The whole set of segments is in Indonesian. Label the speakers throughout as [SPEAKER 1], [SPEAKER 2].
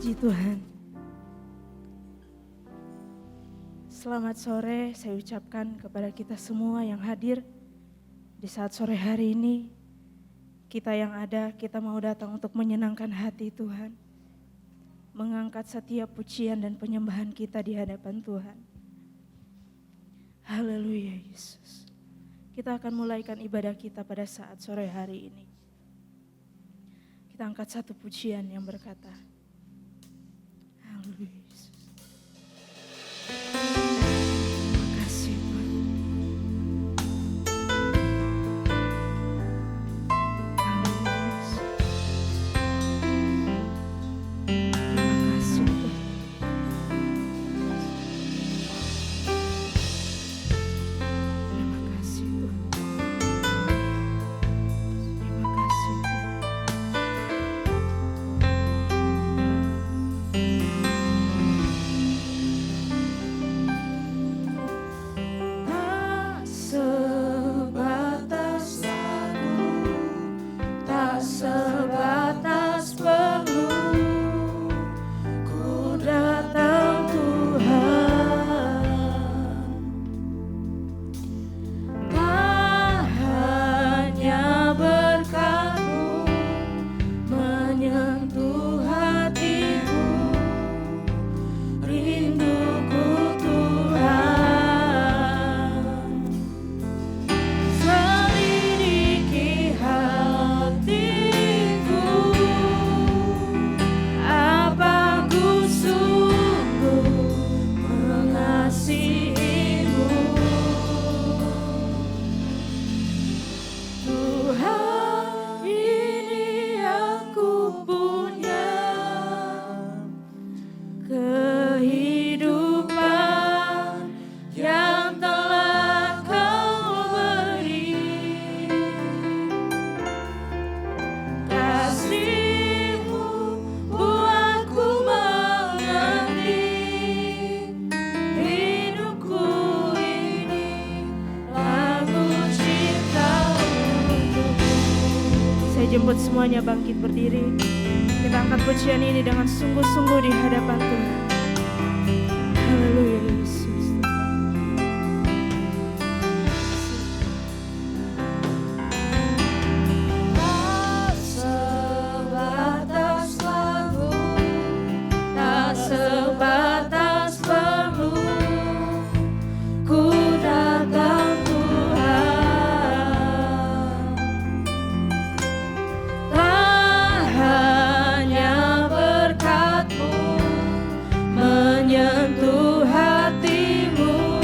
[SPEAKER 1] Puji Tuhan. Selamat sore saya ucapkan kepada kita semua yang hadir di saat sore hari ini. Kita yang ada, kita mau datang untuk menyenangkan hati Tuhan. Mengangkat setiap pujian dan penyembahan kita di hadapan Tuhan. Haleluya Yesus. Kita akan mulaikan ibadah kita pada saat sore hari ini. Kita angkat satu pujian yang berkata, haleluya Yesus. Terima kasih Tuhan. Haleluya Yesus. Terima kasih Tuhan. Terima kasih Tuhan. Terima kasih Tuhan. Tak sebatas lagu, tak sebatas perlu, ku datang Tuhan. Tak hanya berkat-Mu menyentuh hatiku, rinduku Tuhan. Selidiki hatiku, apa ku sungguh mengasihi-Mu. Tuhan, ini aku punya kehidupan yang telah Kau beri. Kasih-Mu buatku mengerti, hidupku ini lagu cinta untukmu. Saya jemput semuanya bangkit berdiri. Kita angkat pujian ini dengan sungguh-sungguh di hadapan Tuhan. Haleluya Yesus. Tak sebatas lagu, tak sebatas perlu, ku datang Tuhan. Tak hanya berkat-Mu menyentuh hatimu,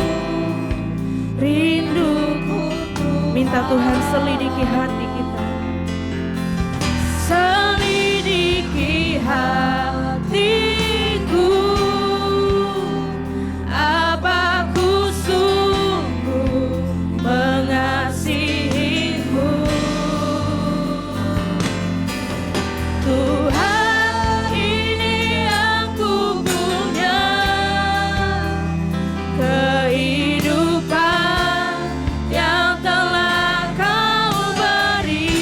[SPEAKER 1] rinduku Tuhan. Minta Tuhan selidiki hati kita. Selidiki hatiku, apa ku sungguh mengasihi-Mu. Tuhan, ini aku punya kehidupan yang telah Kau beri.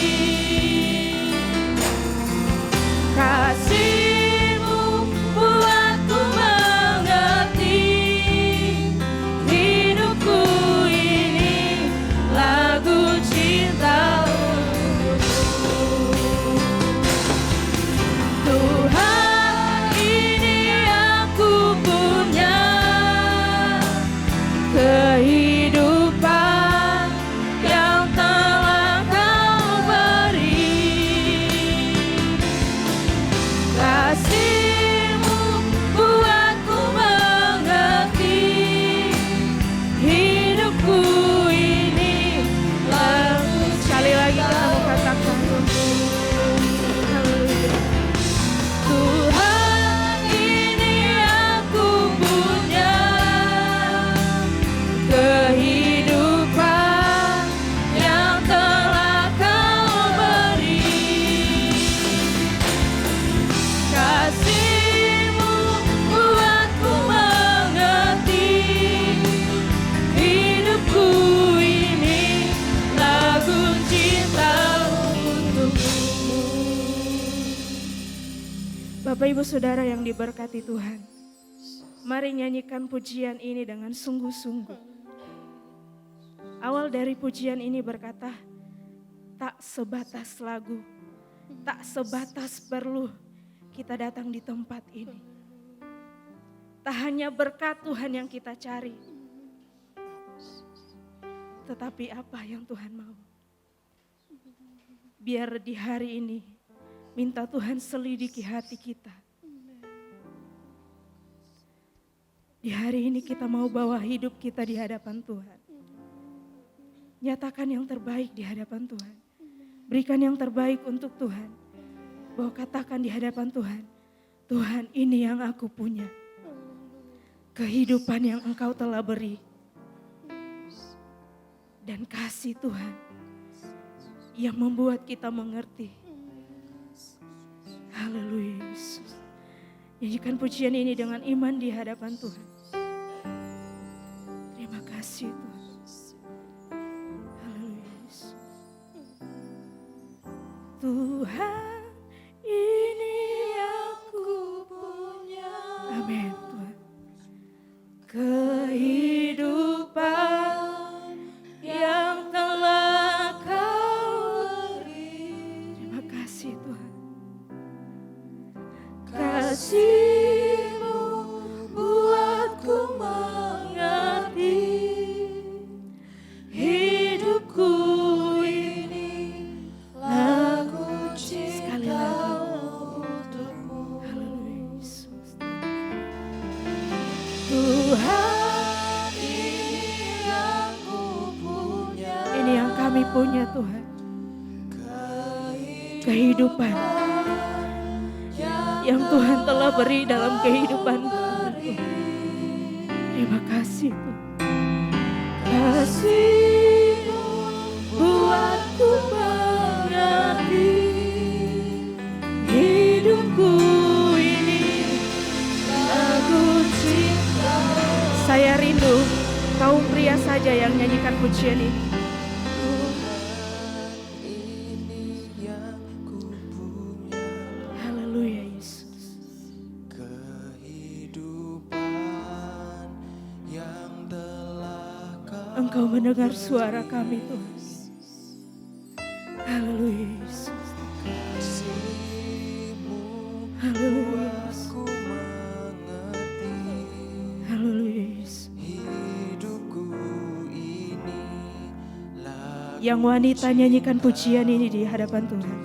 [SPEAKER 1] Kasih-Mu buatku mengerti, hidupku ini lagu cinta untukmu. Tuhan, ini aku punya kehidupan yang telah Kau beri. Kasih-Mu buatku mengerti, hidupku ini lagu. Sekali lagi kita mau katakan, haleluya. Tuhan, ini aku punya kehidupan yang telah Kau beri. Kasih-Mu buatku mengerti, hidupku ini lagu cinta untukmu. Bapak Ibu Saudara yang diberkati Tuhan, mari nyanyikan pujian ini dengan sungguh-sungguh. Awal dari pujian ini berkata, tak sebatas lagu, tak sebatas perlu kita datang di tempat ini. Tak hanya berkat Tuhan yang kita cari, tetapi apa yang Tuhan mau. Biar di hari ini minta Tuhan selidiki hati kita. Di hari ini kita mau bawa hidup kita di hadapan Tuhan. Nyatakan yang terbaik di hadapan Tuhan. Berikan yang terbaik untuk Tuhan. Bahwa katakan di hadapan Tuhan, Tuhan, ini yang aku punya. Kehidupan yang Engkau telah beri. Dan kasih Tuhan yang membuat kita mengerti. Haleluya Yesus. Nyanyikan pujian ini dengan iman di hadapan Tuhan. Terima kasih Tuhan. Haleluya Yesus. Tuhan, ini aku punya. Amin Tuhan. Kehidupan yang telah Kau beri. Terima kasih Tuhan. Kasih-Mu buatku mengerti, hidupku ini lagu cinta untukmu. Haleluya Yesus. Tuhan, ini yang ku punya. Ini yang kami punya Tuhan. Kehidupan yang Tuhan telah beri dalam kehidupan kami. Terima kasih Tuhan. Kasih-Mu buatku mengerti, hidupku ini lagu cinta. Saya rindu kaum pria saja yang nyanyikan pujian ini. Engkau mendengar suara kami Tuhan. Haleluya Yesus. Haleluya Yesus. Haleluya Yesus. Yang wanita nyanyikan pujian ini di hadapan Tuhan.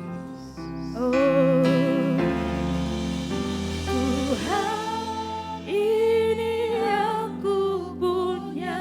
[SPEAKER 1] Oh Tuhan, ini aku punya.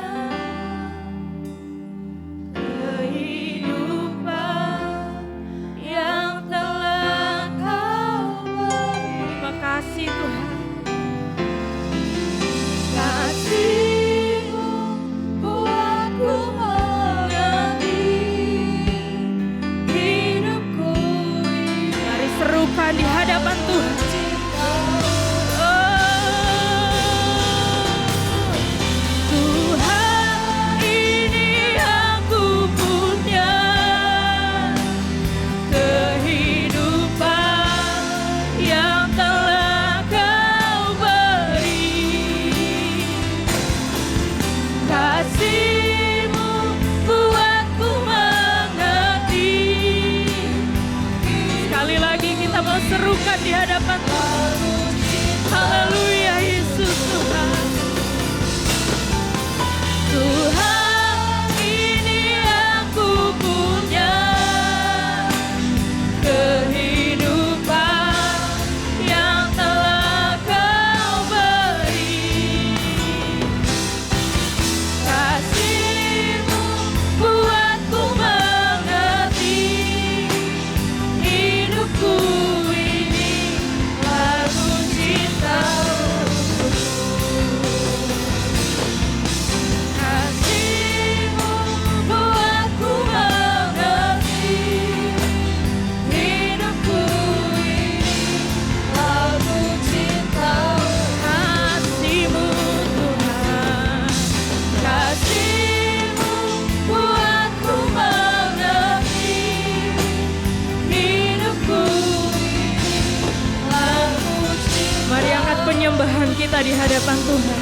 [SPEAKER 1] hadapan Tuhan.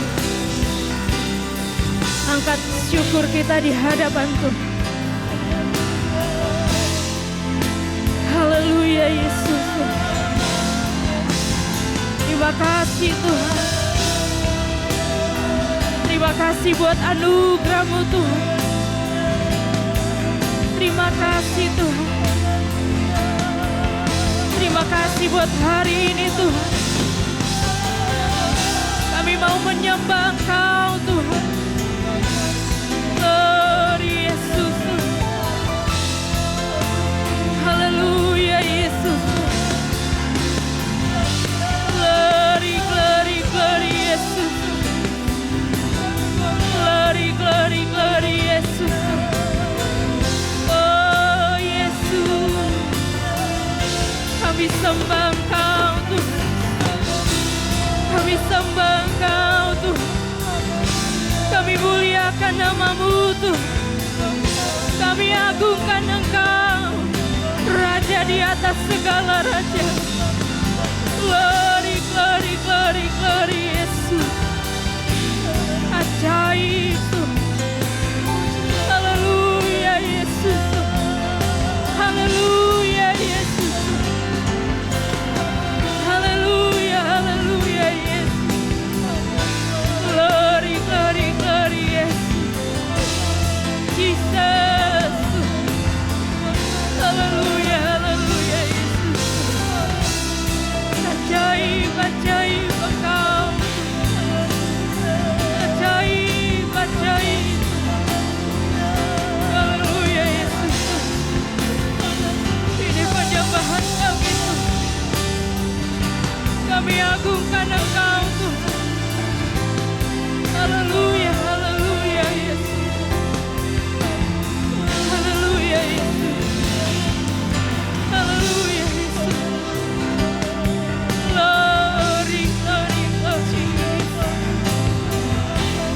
[SPEAKER 1] Angkat syukur kita di hadapan Tuhan. Haleluya Yesus. Terima kasih Tuhan. Terima kasih buat anugerah-Mu Tuhan. Terima kasih Tuhan. Terima kasih buat hari ini Tuhan. Kami mau menyembah Engkau Tuhan. Glory Yesus. Haleluya Yesus. Glory, glory, glory Yesus. Glory, glory, glory Yesus. Oh Yesus. Kami sembah Engkau Tuhan. Kami sembah Engkau Tuhan. Kami muliakan nama-Mu Tuhan. Kami agungkan Engkau, Raja di atas segala raja. Glory, glory, glory, glory Yesus. Ajaib Tuhan. Haleluya Yesus. Haleluya Yesus. Haleluya, haleluya Yesus. Glory, glory, glory Yesus. Jesus. Haleluya, haleluya Yesus. Ajaib, ajaib Engkau. Ajaib, ajaib. Haleluya Yesus. Ini penyembahan kami Tuhan. Kami agungkan Engkau Tuhan. Haleluya, haleluya Yesus. Haleluya Yesus. Haleluya Yesus. Glory, glory, glory.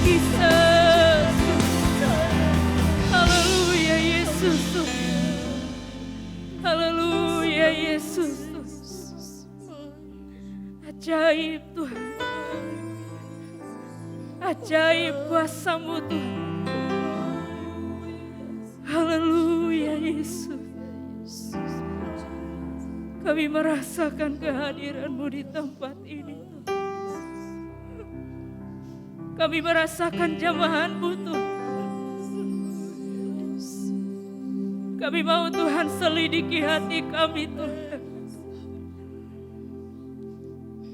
[SPEAKER 1] Jesus. Haleluya Yesus. Haleluya Yesus. Ajaib Tuhan. Ajaib kuasa-Mu Tuhan. Haleluya Yesus. Kami merasakan kehadiran-Mu di tempat ini Tuhan. Kami merasakan jamahan-Mu Tuhan. Kami mau Tuhan selidiki hati kami Tuhan.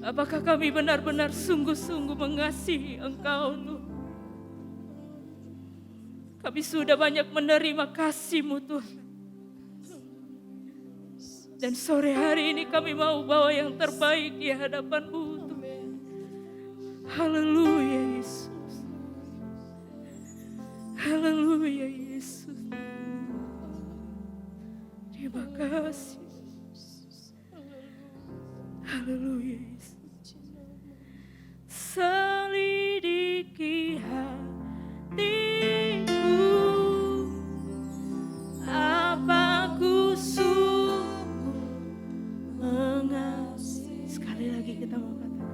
[SPEAKER 1] Apakah kami benar-benar sungguh-sungguh mengasihi Engkau Tuhan? Kami sudah banyak menerima kasih-Mu Tuhan. Dan sore hari ini kami mau bawa yang terbaik di hadapan-Mu Tuhan. Haleluya Yesus. Haleluya Yesus. Terima kasih. Haleluya Yesus. Selidiki hatiku, apa ku sungguh mengasihi. Sekali lagi kita mau katakan.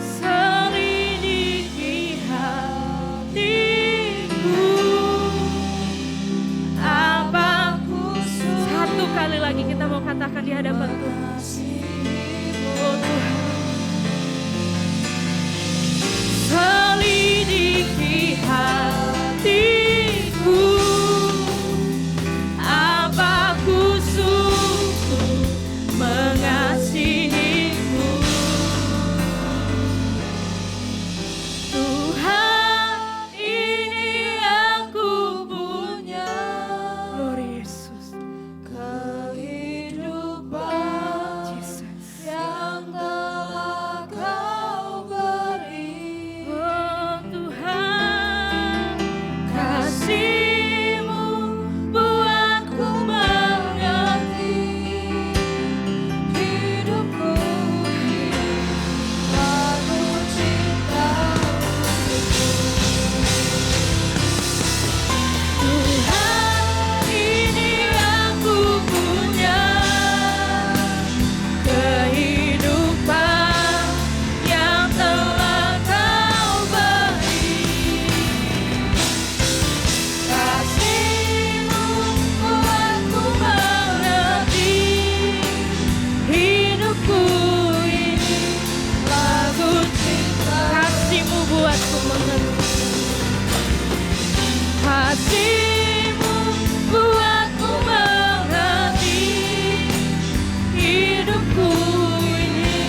[SPEAKER 1] Selidiki hatiku, apa kasih-Mu buatku mengerti, hidupku ini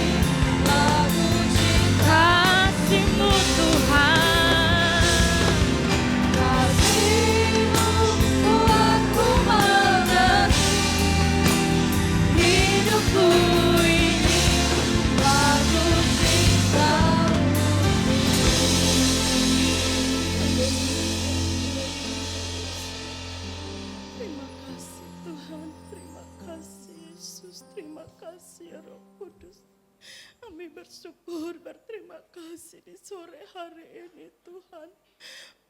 [SPEAKER 1] lagu cinta kasih-Mu Tuhan. Kasih-Mu buatku mengerti, hidupku ini lagu cinta-Mu.
[SPEAKER 2] Terima kasih Tuhan, terima kasih Yesus, terima kasih ya Roh Kudus. Kami bersyukur, berterima kasih di sore hari ini Tuhan.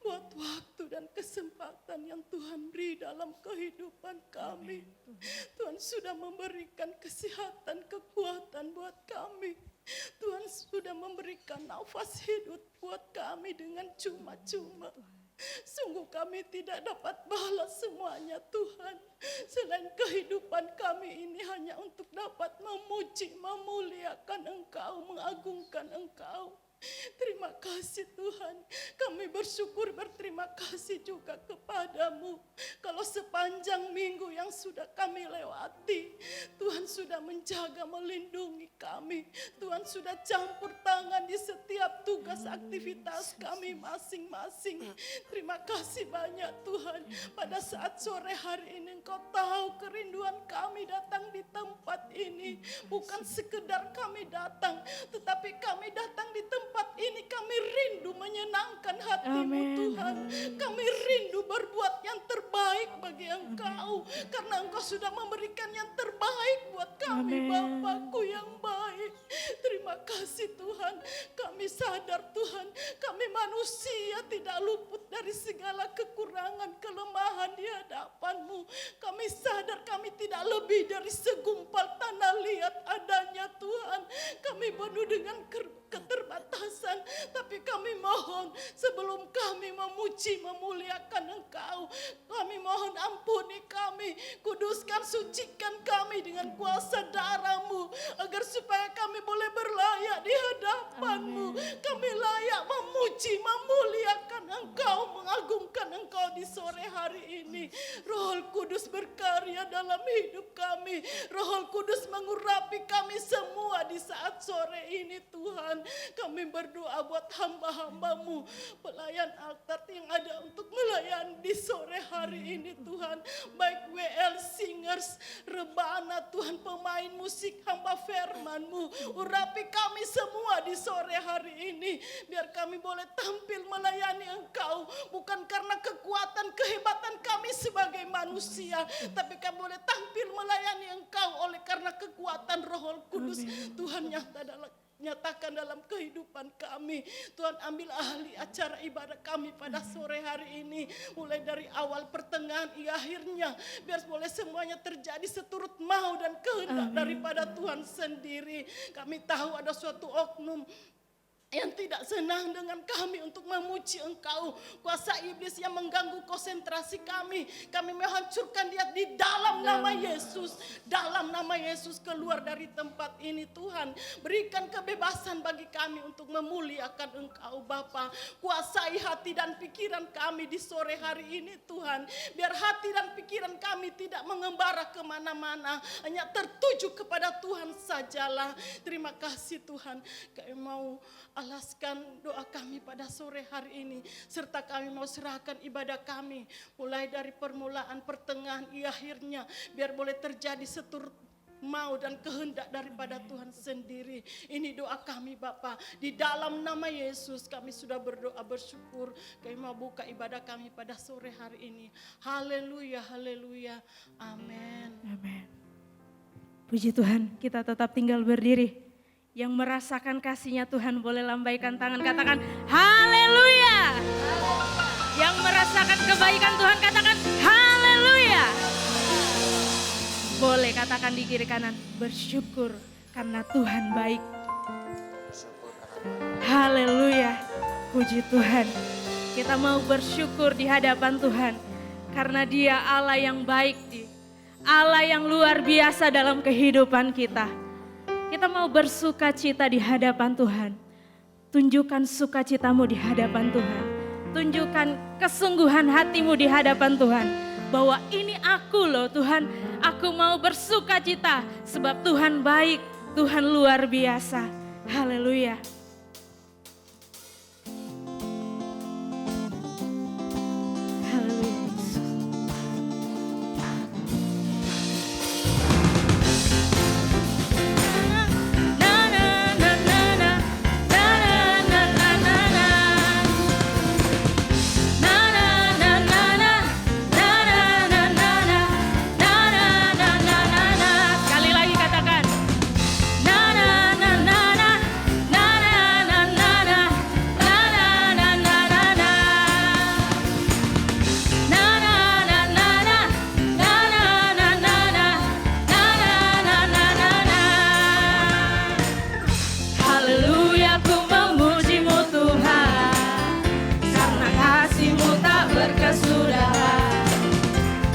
[SPEAKER 2] Buat waktu dan kesempatan yang Tuhan beri dalam kehidupan kami. Tuhan sudah memberikan kesehatan, kekuatan buat kami. Tuhan sudah memberikan nafas hidup buat kami dengan cuma-cuma. Sungguh kami tidak dapat balas semuanya Tuhan. Selain kehidupan kami ini hanya untuk dapat memuji, memuliakan Engkau, mengagungkan Engkau. Terima kasih Tuhan. Kami bersyukur, berterima kasih juga kepadamu. Kalau sepanjang minggu yang sudah kami lewati, Tuhan sudah menjaga, melindungi kami. Tuhan sudah campur tangan di setiap tugas aktivitas kami masing-masing. Terima kasih banyak Tuhan. Pada saat sore hari ini Engkau tahu kerinduan kami datang di tempat ini. Bukan sekedar kami datang, tetapi kami datang di tempat ini kami rindu menyenangkan hati-Mu Tuhan. Kami rindu berbuat yang terbaik bagi Engkau. Karena Engkau sudah memberikan yang terbaik buat kami, Bapakku yang baik. Terima kasih Tuhan. Kami sadar Tuhan, kami manusia tidak luput dari segala kekurangan, kelemahan di hadapan-Mu. Kami sadar kami tidak lebih dari segumpal tanah liat adanya Tuhan. Kami penuh dengan keterbatasan, tapi kami mohon sebelum kami memuji, memuliakan Engkau, kami mohon ampuni kami, kuduskan, sucikan kami dengan kuasa darah-Mu, agar supaya kami boleh berlayak di hadapan-Mu. Kami layak memuji, memuliakan Engkau, mengagungkan Engkau di sore hari ini. Roh Kudus berkarya dalam hidup kami. Roh Kudus mengurapi kami semua di saat sore ini Tuhan. Kami berdoa buat hamba-hamba-Mu, pelayan altar yang ada untuk melayani di sore hari ini Tuhan. Baik WL Singers, Rebana Tuhan, pemain musik, hamba firman-Mu. Urapi kami semua di sore hari ini. Biar kami boleh tampil melayani Engkau. Bukan karena kekuatan, kehebatan kami sebagai manusia. Tapi kami boleh tampil melayani Engkau oleh karena kekuatan Roh Kudus. Tuhan nyatakan dalam kehidupan kami. Tuhan ambil ahli acara ibadah kami pada sore hari ini. Mulai dari awal, pertengahan, hingga akhirnya. Biar boleh semuanya terjadi seturut mau dan kehendak daripada Tuhan sendiri. Kami tahu ada suatu oknum yang tidak senang dengan kami untuk memuji Engkau. Kuasa iblis yang mengganggu konsentrasi kami. Kami menghancurkan dia di dalam nama Yesus. Dalam nama Yesus keluar dari tempat ini Tuhan. Berikan kebebasan bagi kami untuk memuliakan Engkau Bapa. Kuasai hati dan pikiran kami di sore hari ini Tuhan. Biar hati dan pikiran kami tidak mengembara kemana-mana. Hanya tertuju kepada Tuhan sajalah. Terima kasih Tuhan. Kami mau alaskan doa kami pada sore hari ini, serta kami mau serahkan ibadah kami mulai dari permulaan, pertengahan, akhirnya, biar boleh terjadi seturut mau dan kehendak daripada Tuhan sendiri. Ini doa kami Bapa, di dalam nama Yesus kami sudah berdoa bersyukur. Kami mau buka ibadah kami pada sore hari ini. Haleluya, haleluya, amin.
[SPEAKER 1] Amin. Puji Tuhan, kita tetap tinggal berdiri. Yang merasakan kasih-Nya Tuhan boleh lambaikan tangan, katakan haleluya. Yang merasakan kebaikan Tuhan katakan haleluya. Boleh katakan di kiri kanan, bersyukur karena Tuhan baik. Haleluya, puji Tuhan. Kita mau bersyukur di hadapan Tuhan karena Dia Allah yang baik, Allah yang luar biasa dalam kehidupan kita. Kita mau bersuka cita di hadapan Tuhan. Tunjukkan sukacitamu di hadapan Tuhan. tunjukkan kesungguhan hatimu di hadapan Tuhan. Bahwa ini aku loh Tuhan, aku mau bersuka cita sebab Tuhan baik, Tuhan luar biasa. Haleluya. Haleluya Yesus. Na na na na na, na na na na na na. Na na na na na, na na na na na, na na na na na na. Sekali lagi katakan. Na na na na na, na na na na na, na na na na na na. Na na na na na, na na na na na, na na na na na. Haleluya, ku memuji-Mu Tuhan, karena kasih-Mu tak berkesudahan.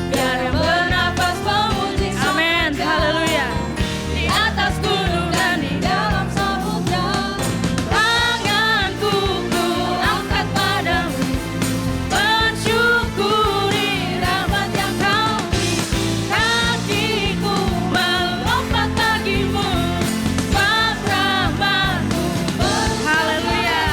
[SPEAKER 1] Biar yang bernafas memuji. Amin, haleluya. Di atas gunung dan di dalam samudra, tanganku ku angkat padamu, mensyukuri rahmat yang Kau beri. Kakiku melompat bagimu, sebab rahmat-Mu haleluya.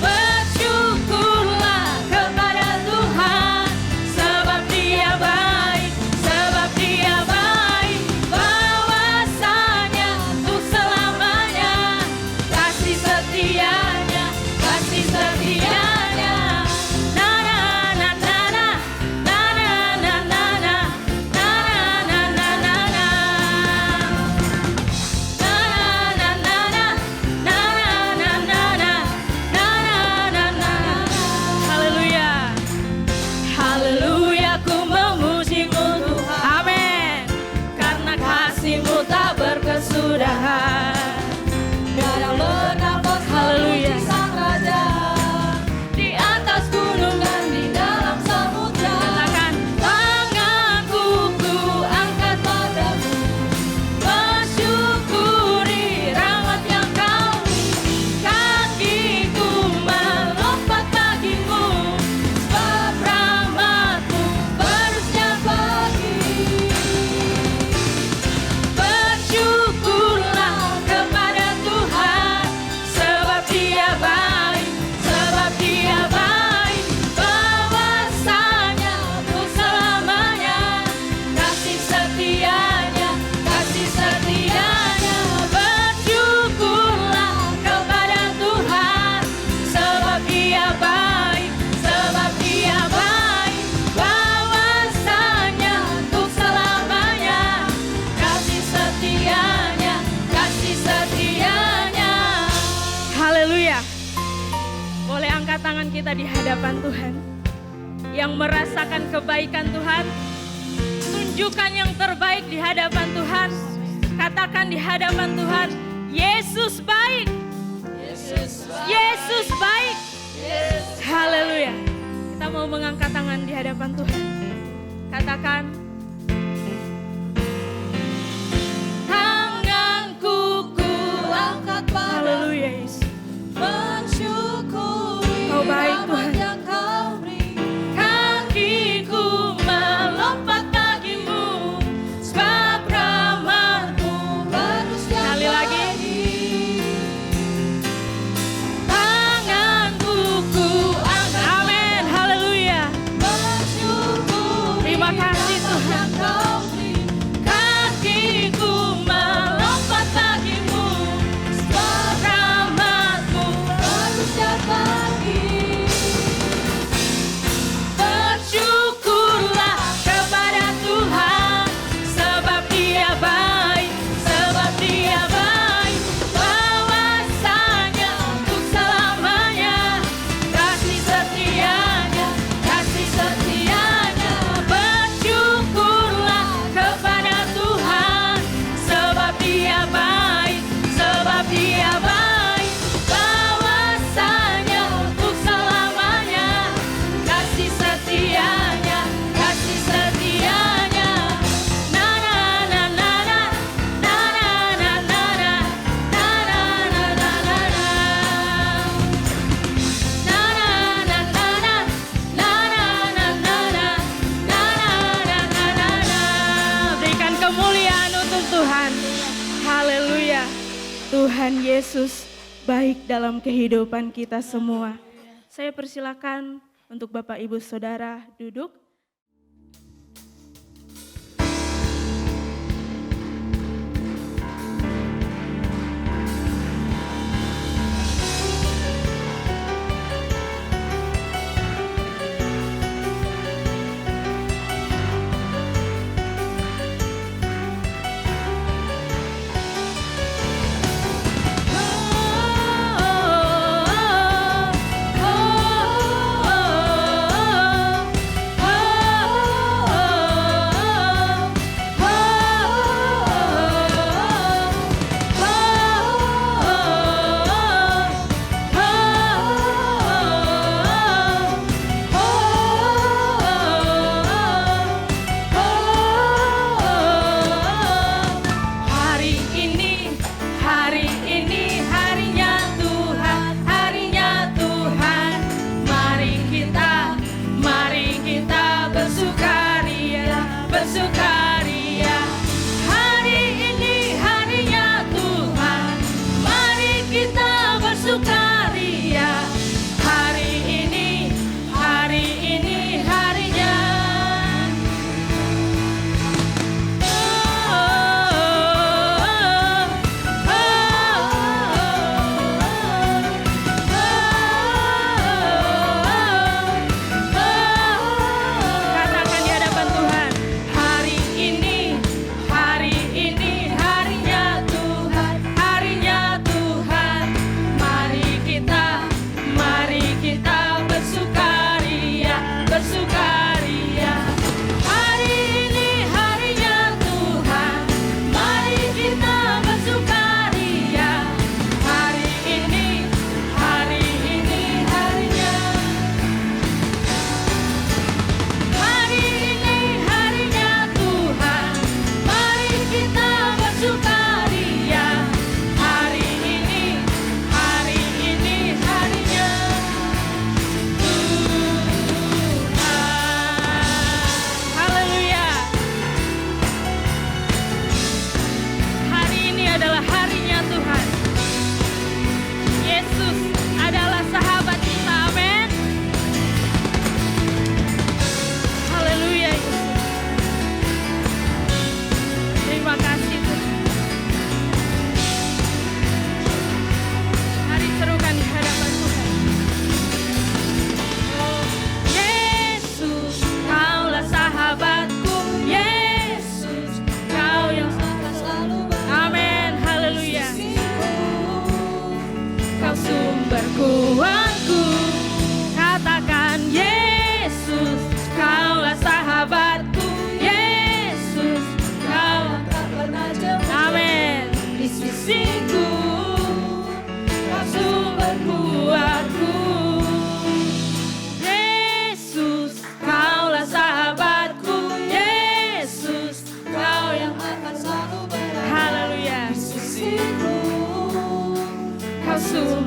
[SPEAKER 1] Bersyukurlah kepada Tuhan, sebab Dia baik, sebab Dia baik. Bahwasanya untuk selamanya, kasih setianya, kasih setianya. Na na na na na, na na na na na, na na na na na na. Na na na na na, na na na na na, na na na na. Haleluya. Haleluya, ku memuji-Mu Tuhan. Amin. Karena kasih-Mu tak berkesudahan. Biar bernafas memuji Sang Raja, di atas gunung dan di dalam samudra. Katakan, tanganku ku angkat padamu, mensyukuri rahmat yang Kau beri. Kakiku melompat bagimu, sebab rahmat-Mu baru setiap pagi. Bersyukurlah kepada Tuhan, sebab Dia baik, sebab Dia baik. Bahwasanya untuk selamanya, kasih setianya, kasih setianya. Bersyukurlah kepada Tuhan, sebab Dia baik, sebab Dia baik. Bahwasanya untuk selamanya, kasih setianya, kasih setianya. Haleluya. Boleh angkat tangan kita di hadapan Tuhan. Yang merasakan kebaikan Tuhan, tunjukkan yang terbaik di hadapan Tuhan. Katakan di hadapan Tuhan, Yesus baik. Yesus baik. Haleluya. Kita mau mengangkat tangan di hadapan Tuhan. Katakan, tanganku ku angkat padamu. Haleluya Yesus. Mensyukuri
[SPEAKER 2] Kau baik,
[SPEAKER 1] rahmat
[SPEAKER 2] Tuhan.
[SPEAKER 1] yang Kau beri. Kakiku melompat bagimu, sebab rahmat-Mu baru setiap
[SPEAKER 2] Sekali lagi.
[SPEAKER 1] pagi. Tanganku ku angkat.
[SPEAKER 2] Amin, haleluya.
[SPEAKER 1] Bersyukur
[SPEAKER 2] Terima kasih Tuhan.
[SPEAKER 1] Tuhan Yesus baik dalam kehidupan kita semua. Saya persilakan untuk Bapak Ibu Saudara duduk.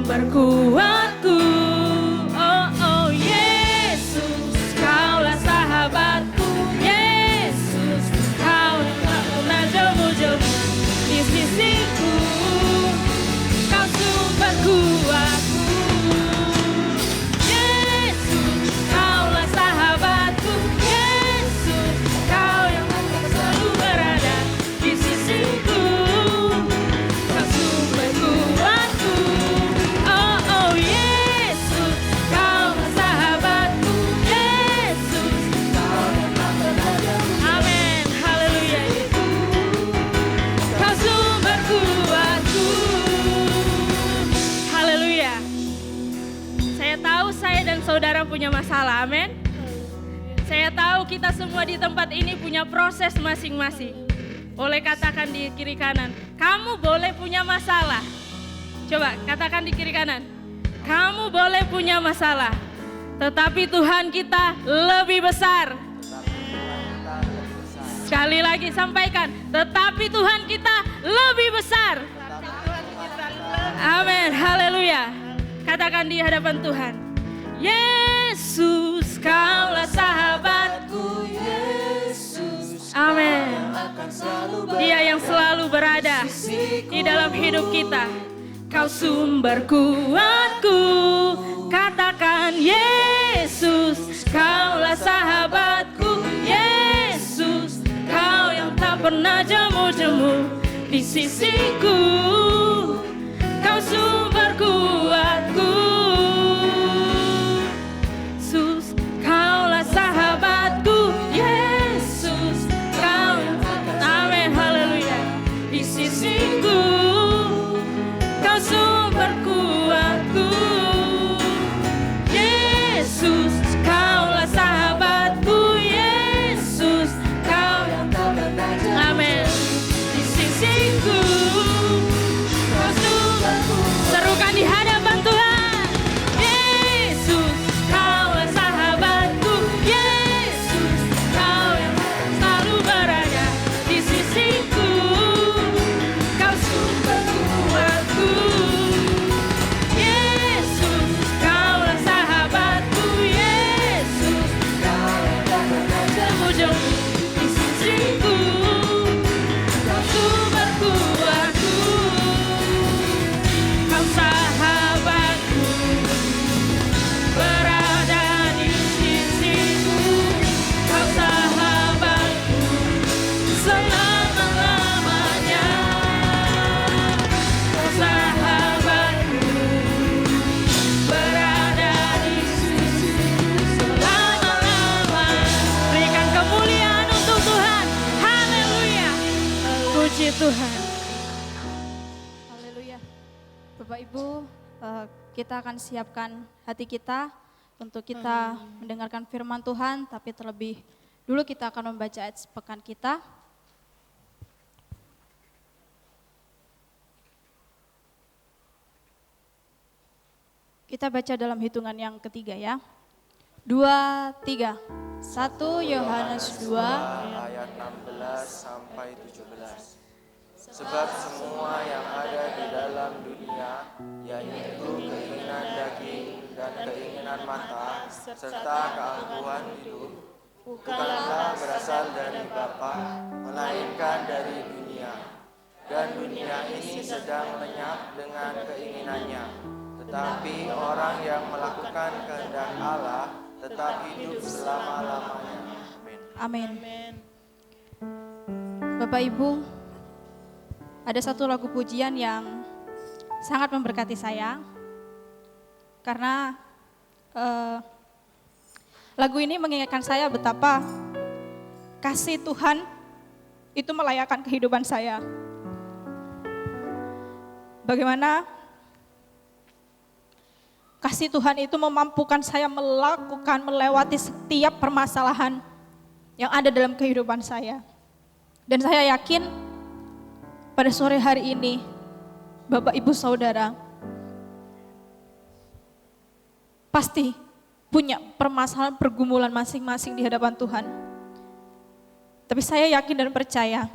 [SPEAKER 3] Berkuatku, oh oh Yesus, Kaulah sahabatku, Yesus, Kau yang tak pernah jemu-jemu di sisiku, Kau sumber kuatku, Yesus, Kaulah sahabatku, Yesus, Kau yang akan selalu berada di sisiku, Kau sumber kuatku. Saudara punya masalah, amin. Saya tahu kita semua di tempat ini punya proses masing-masing. Boleh katakan di kiri kanan, kamu boleh punya masalah. Coba katakan di kiri kanan, kamu boleh punya masalah, tetapi Tuhan kita lebih besar. Sekali lagi sampaikan, tetapi Tuhan kita lebih besar. Amin, haleluya. Katakan di hadapan Tuhan, Yesus, Kaulah sahabatku, Yesus. Amin. Dia yang selalu berada di dalam hidup kita. Kau sumber kuatku, katakan Yesus, Kaulah sahabatku, Yesus, Kau yang tak pernah jemu-jemu di sisiku, Kau sumber kuatku, Yesus, Kaulah sahabatku, Yesus, Kau yang tak pernah, amin, haleluya, di sisiku, Kau sumber kuatku, Yesus, Kaulah sahabatku, Yesus, Kau yang tak pernah jemu, amin, di sisiku, Kau sumber kuatku. Serukan di hadapan Tuhan, Yesus, Kaulah sahabatku, Yesus, Kau yang selalu berada di sisiku, Kau sumber kuatku, Yesus, Kaulah sahabatku, Yesus, Kau yang tak pernah jemu-jemu di sisiku, Kau sumber kuatku, Kau sahabatku, berada di sisiku, Kau sahabatku, selama-lamanya, Kau sahabatku, berada di sisiku, selama-lamanya. Berikan kemuliaan untuk Tuhan, haleluya, puji Tuhan.
[SPEAKER 4] Haleluya. Bapak Ibu, kita akan siapkan hati kita untuk kita mendengarkan firman Tuhan, tapi terlebih dulu kita akan membaca ayat sepekan kita. Kita baca dalam hitungan yang ketiga ya. 2, 3. 1 Yohanes 2
[SPEAKER 5] ayat 16 sampai 17. Sebab semua yang ada di dalam dunia, yaitu keinginan daging dan keinginan mata, serta keangkuhan hidup, bukanlah berasal dari Bapa, melainkan dari dunia. Dan dunia ini sedang lenyap dengan keinginannya. Tetapi orang yang melakukan kehendak Allah tetap hidup selama-lamanya. Amin.
[SPEAKER 4] Amin. Bapak Ibu, ada satu lagu pujian yang sangat memberkati saya. Karena lagu ini mengingatkan saya betapa kasih Tuhan itu melayakkan kehidupan saya. Bagaimana kasih Tuhan itu memampukan saya melewati setiap permasalahan yang ada dalam kehidupan saya. Dan saya yakin pada sore hari ini, Bapak Ibu Saudara, pasti punya permasalahan pergumulan masing-masing di hadapan Tuhan. Tapi saya yakin dan percaya,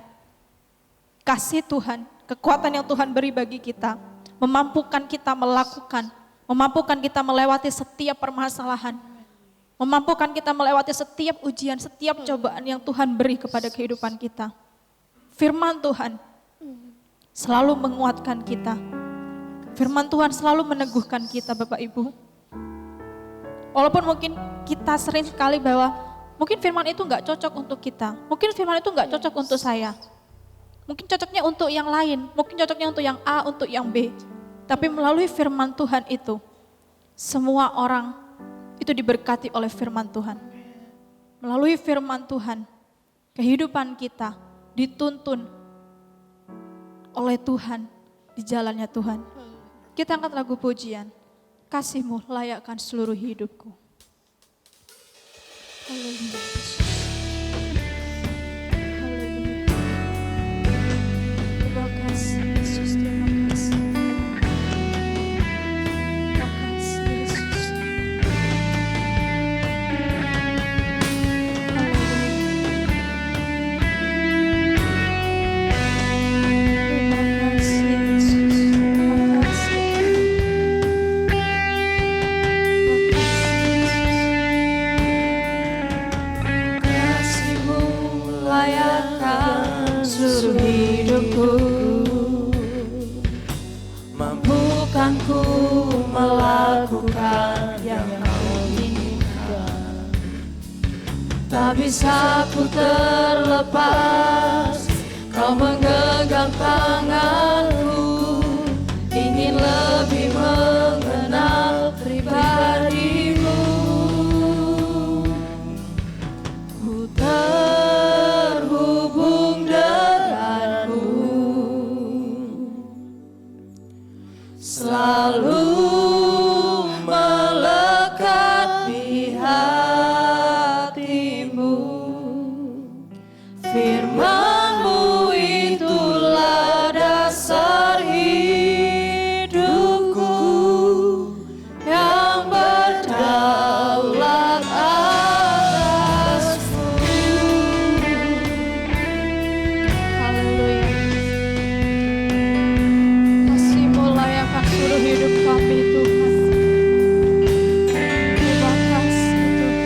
[SPEAKER 4] kasih Tuhan, kekuatan yang Tuhan beri bagi kita, memampukan kita melakukan, memampukan kita melewati setiap permasalahan, memampukan kita melewati setiap ujian, setiap cobaan yang Tuhan beri kepada kehidupan kita. Firman Tuhan selalu menguatkan kita. Firman Tuhan selalu meneguhkan kita, Bapak Ibu. Walaupun mungkin kita sering sekali bahwa mungkin firman itu enggak cocok untuk kita. Mungkin firman itu enggak cocok untuk saya. Mungkin cocoknya untuk yang lain, mungkin cocoknya untuk yang A, untuk yang B. Tapi melalui firman Tuhan itu, semua orang itu diberkati oleh firman Tuhan. Melalui firman Tuhan, kehidupan kita dituntun oleh Tuhan di jalannya Tuhan. Kita angkat lagu pujian, kasih-Mu layakkan seluruh hidupku. Haleluya. Haleluya. Terima kasih Yesus, terima kasih. Terima kasih Yesus.
[SPEAKER 2] Tak bisa ku terlepas, kau menggenggam tanganku, ingin lebih mengenal pribadimu. Ku terhubung denganmu, selalu melekat di hatimu. Firman-Mu itulah dasar hidupku, yang berdaulat atasku.
[SPEAKER 4] Haleluya. Kasih-Mu layakkan seluruh hidup kami Tuhan. Terima kasih Tuhan.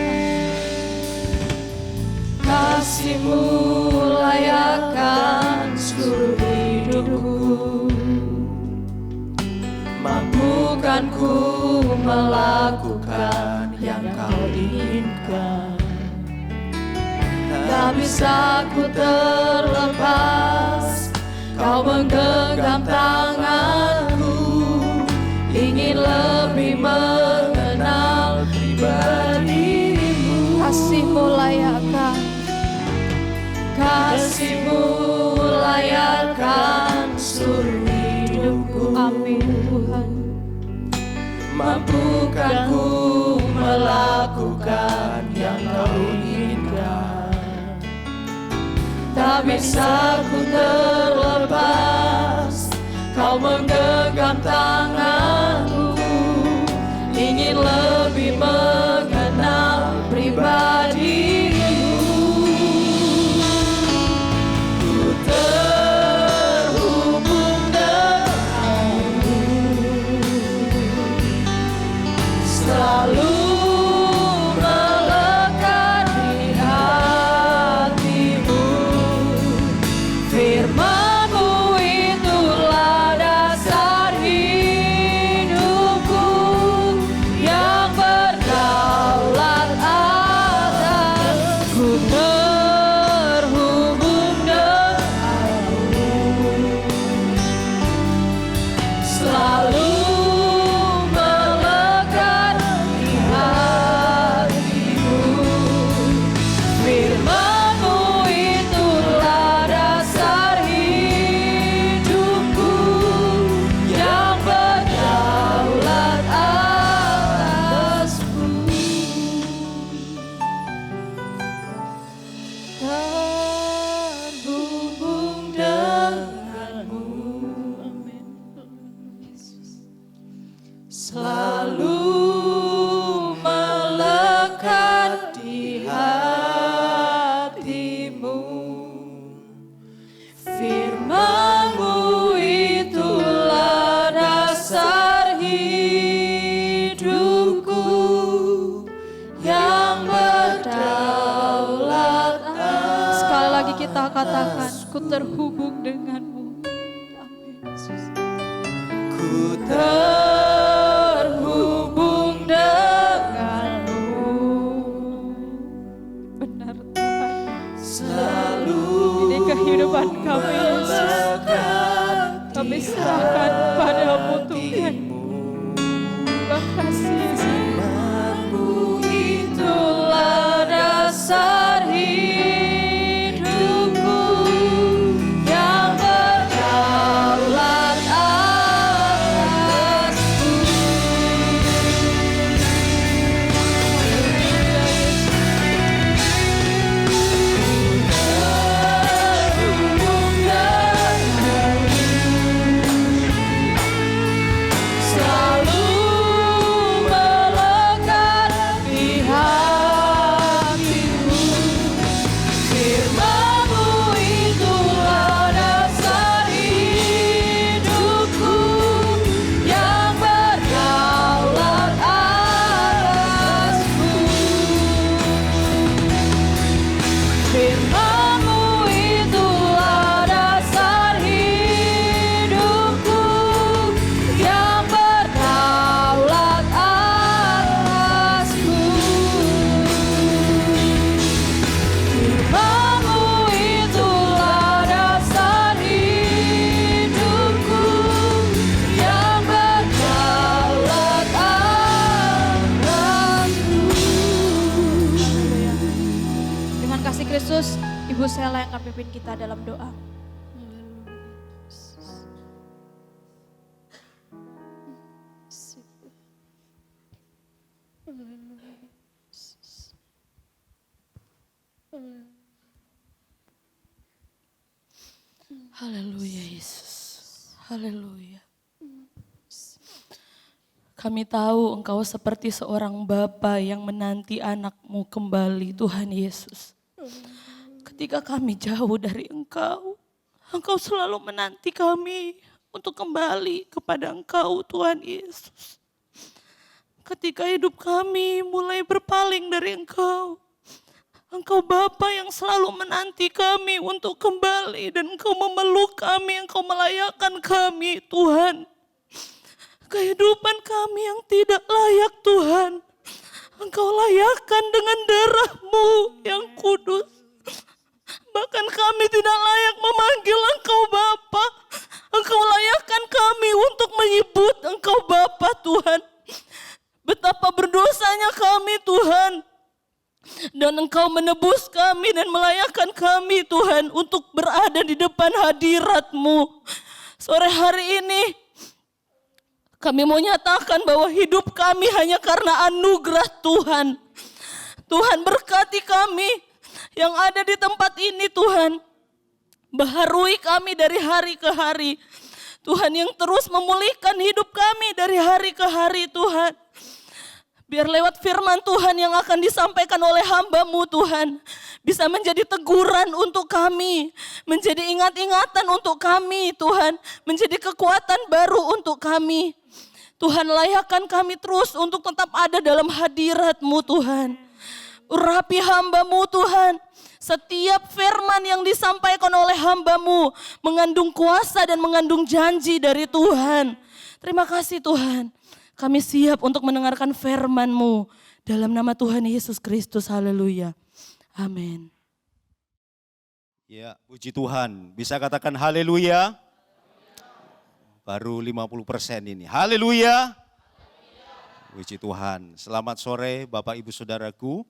[SPEAKER 2] Kasih-Mu layakkan seluruh hidupku, mampukan ku melakukan yang Kau inginkan. Tak bisa ku terlepas, Kau menggenggam tanganku, ingin lebih mengenal pribadimu.
[SPEAKER 4] Kasih-Mu layakkan.
[SPEAKER 2] Kasih-Mu layakkan seluruh hidupku.
[SPEAKER 4] Amin Tuhan.
[SPEAKER 2] Mampukan ku melakukan yang Kau inginkan. Tak bisa ku terlepas, Kau menggenggam tanganku, ingin lebih mengenal pribadimu. Ku terhubung denganmu, selalu melekat di hatimu. Firman-Mu itulah dasar hidupku, yang berdaulat atasku. Terhubung denganmu, selalu melekat di hatimu. Firman-Mu itulah dasar hidupku, yang berdaulat atasku. Terhubung denganmu, amin. Selalu melekat di hatimu. Firman-Mu itulah dasar hidupku, yang berdaulat atas.
[SPEAKER 4] Sekali lagi kita katakan, ku terhubung denganmu. Amin Yesus.
[SPEAKER 2] Ku terhubung denganmu,
[SPEAKER 4] Benar Tuhan.
[SPEAKER 2] selalu
[SPEAKER 4] Ini kehidupan kami Yesus. Kami serahkan padamu Tuhan. Terima kasih Yesus.
[SPEAKER 2] Firman-Mu itulah dasar hidupku, yang berdaulat atasku.
[SPEAKER 4] Yesus, Ibu Sela yang akan pimpin kita dalam doa.
[SPEAKER 2] Haleluya Yesus, haleluya. Kami tahu Engkau seperti seorang bapa yang menanti anakmu kembali, Tuhan Yesus. Ketika kami jauh dari Engkau, Engkau selalu menanti kami untuk kembali kepada Engkau, Tuhan Yesus. Ketika hidup kami mulai berpaling dari Engkau, Engkau Bapa yang selalu menanti kami untuk kembali dan Engkau memeluk kami, Engkau melayakkan kami, Tuhan. Kehidupan kami yang tidak layak, Tuhan, Engkau layakkan dengan darah-Mu yang kudus. Bahkan kami tidak layak memanggil Engkau Bapa. Engkau layakkan kami untuk menyebut Engkau Bapa, Tuhan. Betapa berdosanya kami, Tuhan. Dan Engkau menebus kami dan melayakkan kami, Tuhan, untuk berada di depan hadirat-Mu. Sore hari ini kami mau nyatakan bahwa hidup kami hanya karena anugerah Tuhan. Tuhan berkati kami yang ada di tempat ini, Tuhan. Baharui kami dari hari ke hari. Tuhan yang terus memulihkan hidup kami dari hari ke hari, Tuhan. Biar lewat firman Tuhan yang akan disampaikan oleh hamba-Mu, Tuhan, bisa menjadi teguran untuk kami, menjadi ingat-ingatan untuk kami, Tuhan, menjadi kekuatan baru untuk kami. Tuhan, layakkan kami terus untuk tetap ada dalam hadirat-Mu, Tuhan. Urapi hamba-Mu, Tuhan. Setiap firman yang disampaikan oleh hamba-Mu mengandung kuasa dan mengandung janji dari Tuhan. Terima kasih, Tuhan. Kami siap untuk mendengarkan firman-Mu dalam nama Tuhan Yesus Kristus. Haleluya. Amin.
[SPEAKER 6] Ya, puji Tuhan. Bisa katakan haleluya? Baru 50% ini. Haleluya. Puji Tuhan. Selamat sore Bapak Ibu Saudaraku.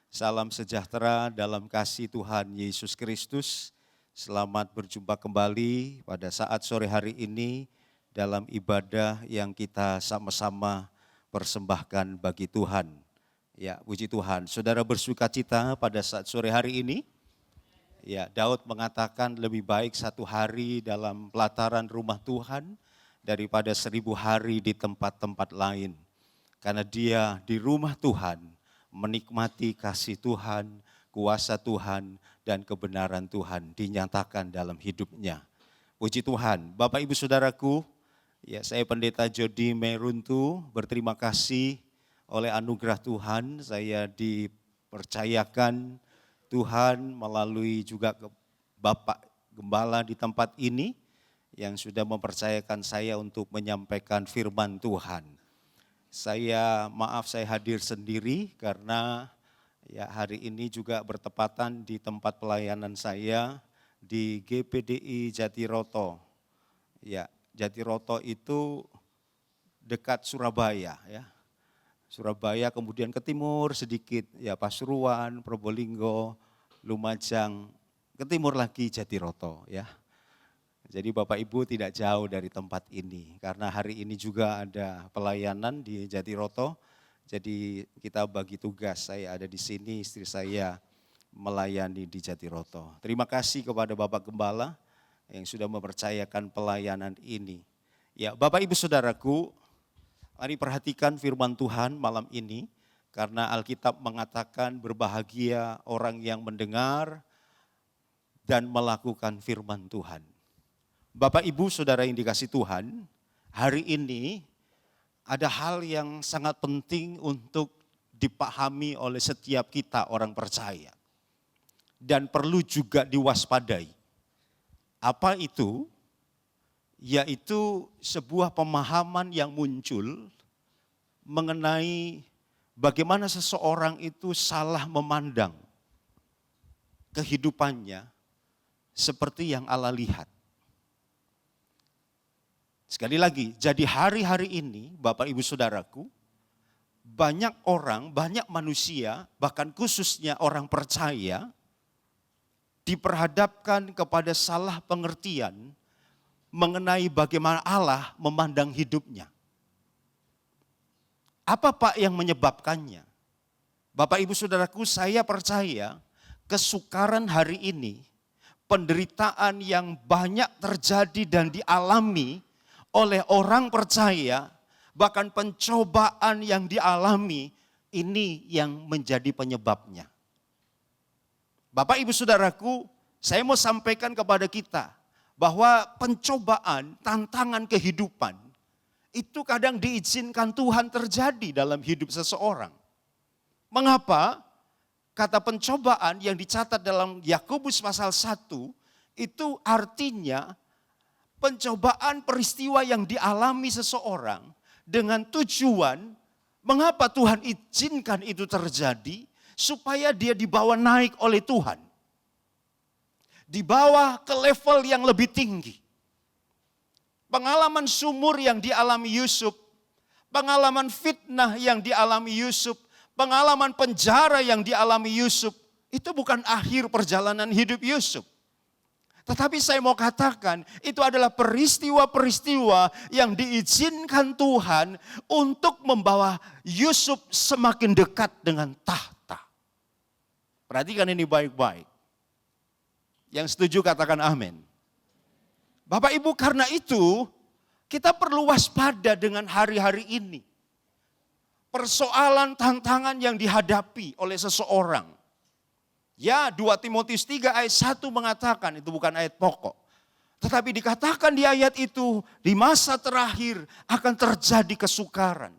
[SPEAKER 6] Salam sejahtera dalam kasih Tuhan Yesus Kristus. Selamat berjumpa kembali pada saat sore hari ini dalam ibadah yang kita sama-sama persembahkan bagi Tuhan. Ya, puji Tuhan. Saudara bersuka cita pada saat sore hari ini. Ya, Daud mengatakan lebih baik 1 hari dalam pelataran rumah Tuhan daripada 1000 hari di tempat-tempat lain. Karena dia di rumah Tuhan menikmati kasih Tuhan, kuasa Tuhan, dan kebenaran Tuhan dinyatakan dalam hidupnya. Puji Tuhan. Bapak Ibu Saudaraku, ya, saya Pendeta Jody Meruntu, berterima kasih oleh anugerah Tuhan saya dipercayakan Tuhan melalui juga Bapak Gembala di tempat ini yang sudah mempercayakan saya untuk menyampaikan firman Tuhan. Saya hadir sendiri karena ya hari ini juga bertepatan di tempat pelayanan saya di GPDI Jatiroto. Ya, Jatiroto itu dekat Surabaya ya. Surabaya kemudian ke timur sedikit ya Pasuruan, Probolinggo, Lumajang, ke timur lagi Jatiroto ya. Jadi Bapak Ibu tidak jauh dari tempat ini karena hari ini juga ada pelayanan di Jatiroto. Jadi kita bagi tugas, saya ada di sini, istri saya melayani di Jatiroto. Terima kasih kepada Bapak Gembala yang sudah mempercayakan pelayanan ini. Ya, Bapak Ibu Saudaraku, mari perhatikan firman Tuhan malam ini karena Alkitab mengatakan berbahagia orang yang mendengar dan melakukan firman Tuhan. Bapak Ibu Saudara yang dikasih Tuhan, hari ini ada hal yang sangat penting untuk dipahami oleh setiap kita orang percaya. Dan perlu juga diwaspadai. Apa itu? Yaitu sebuah pemahaman yang muncul mengenai bagaimana seseorang itu salah memandang kehidupannya seperti yang Allah lihat. Sekali lagi, jadi hari-hari ini Bapak Ibu Saudaraku, banyak orang, banyak manusia, bahkan khususnya orang percaya, diperhadapkan kepada salah pengertian mengenai bagaimana Allah memandang hidupnya. Apa Pak yang menyebabkannya? Bapak Ibu Saudaraku, saya percaya kesukaran hari ini, penderitaan yang banyak terjadi dan dialami oleh orang percaya, bahkan pencobaan yang dialami, ini yang menjadi penyebabnya. Bapak Ibu Saudaraku, saya mau sampaikan kepada kita bahwa pencobaan, tantangan kehidupan, itu kadang diizinkan Tuhan terjadi dalam hidup seseorang. Mengapa? Kata pencobaan yang dicatat dalam Yakobus pasal 1, itu artinya pencobaan peristiwa yang dialami seseorang dengan tujuan mengapa Tuhan izinkan itu terjadi, supaya dia dibawa naik oleh Tuhan. Dibawa ke level yang lebih tinggi. Pengalaman sumur yang dialami Yusuf, pengalaman fitnah yang dialami Yusuf, pengalaman penjara yang dialami Yusuf, itu bukan akhir perjalanan hidup Yusuf. Tetapi saya mau katakan, itu adalah peristiwa-peristiwa yang diizinkan Tuhan untuk membawa Yusuf semakin dekat dengan tahta. Perhatikan ini baik-baik. Yang setuju katakan amin. Bapak Ibu, karena itu kita perlu waspada dengan hari-hari ini. Persoalan tantangan yang dihadapi oleh seseorang. Ya, 2 Timotius 3 ayat 1 mengatakan, itu bukan ayat pokok. Tetapi dikatakan di ayat itu, di masa terakhir akan terjadi kesukaran.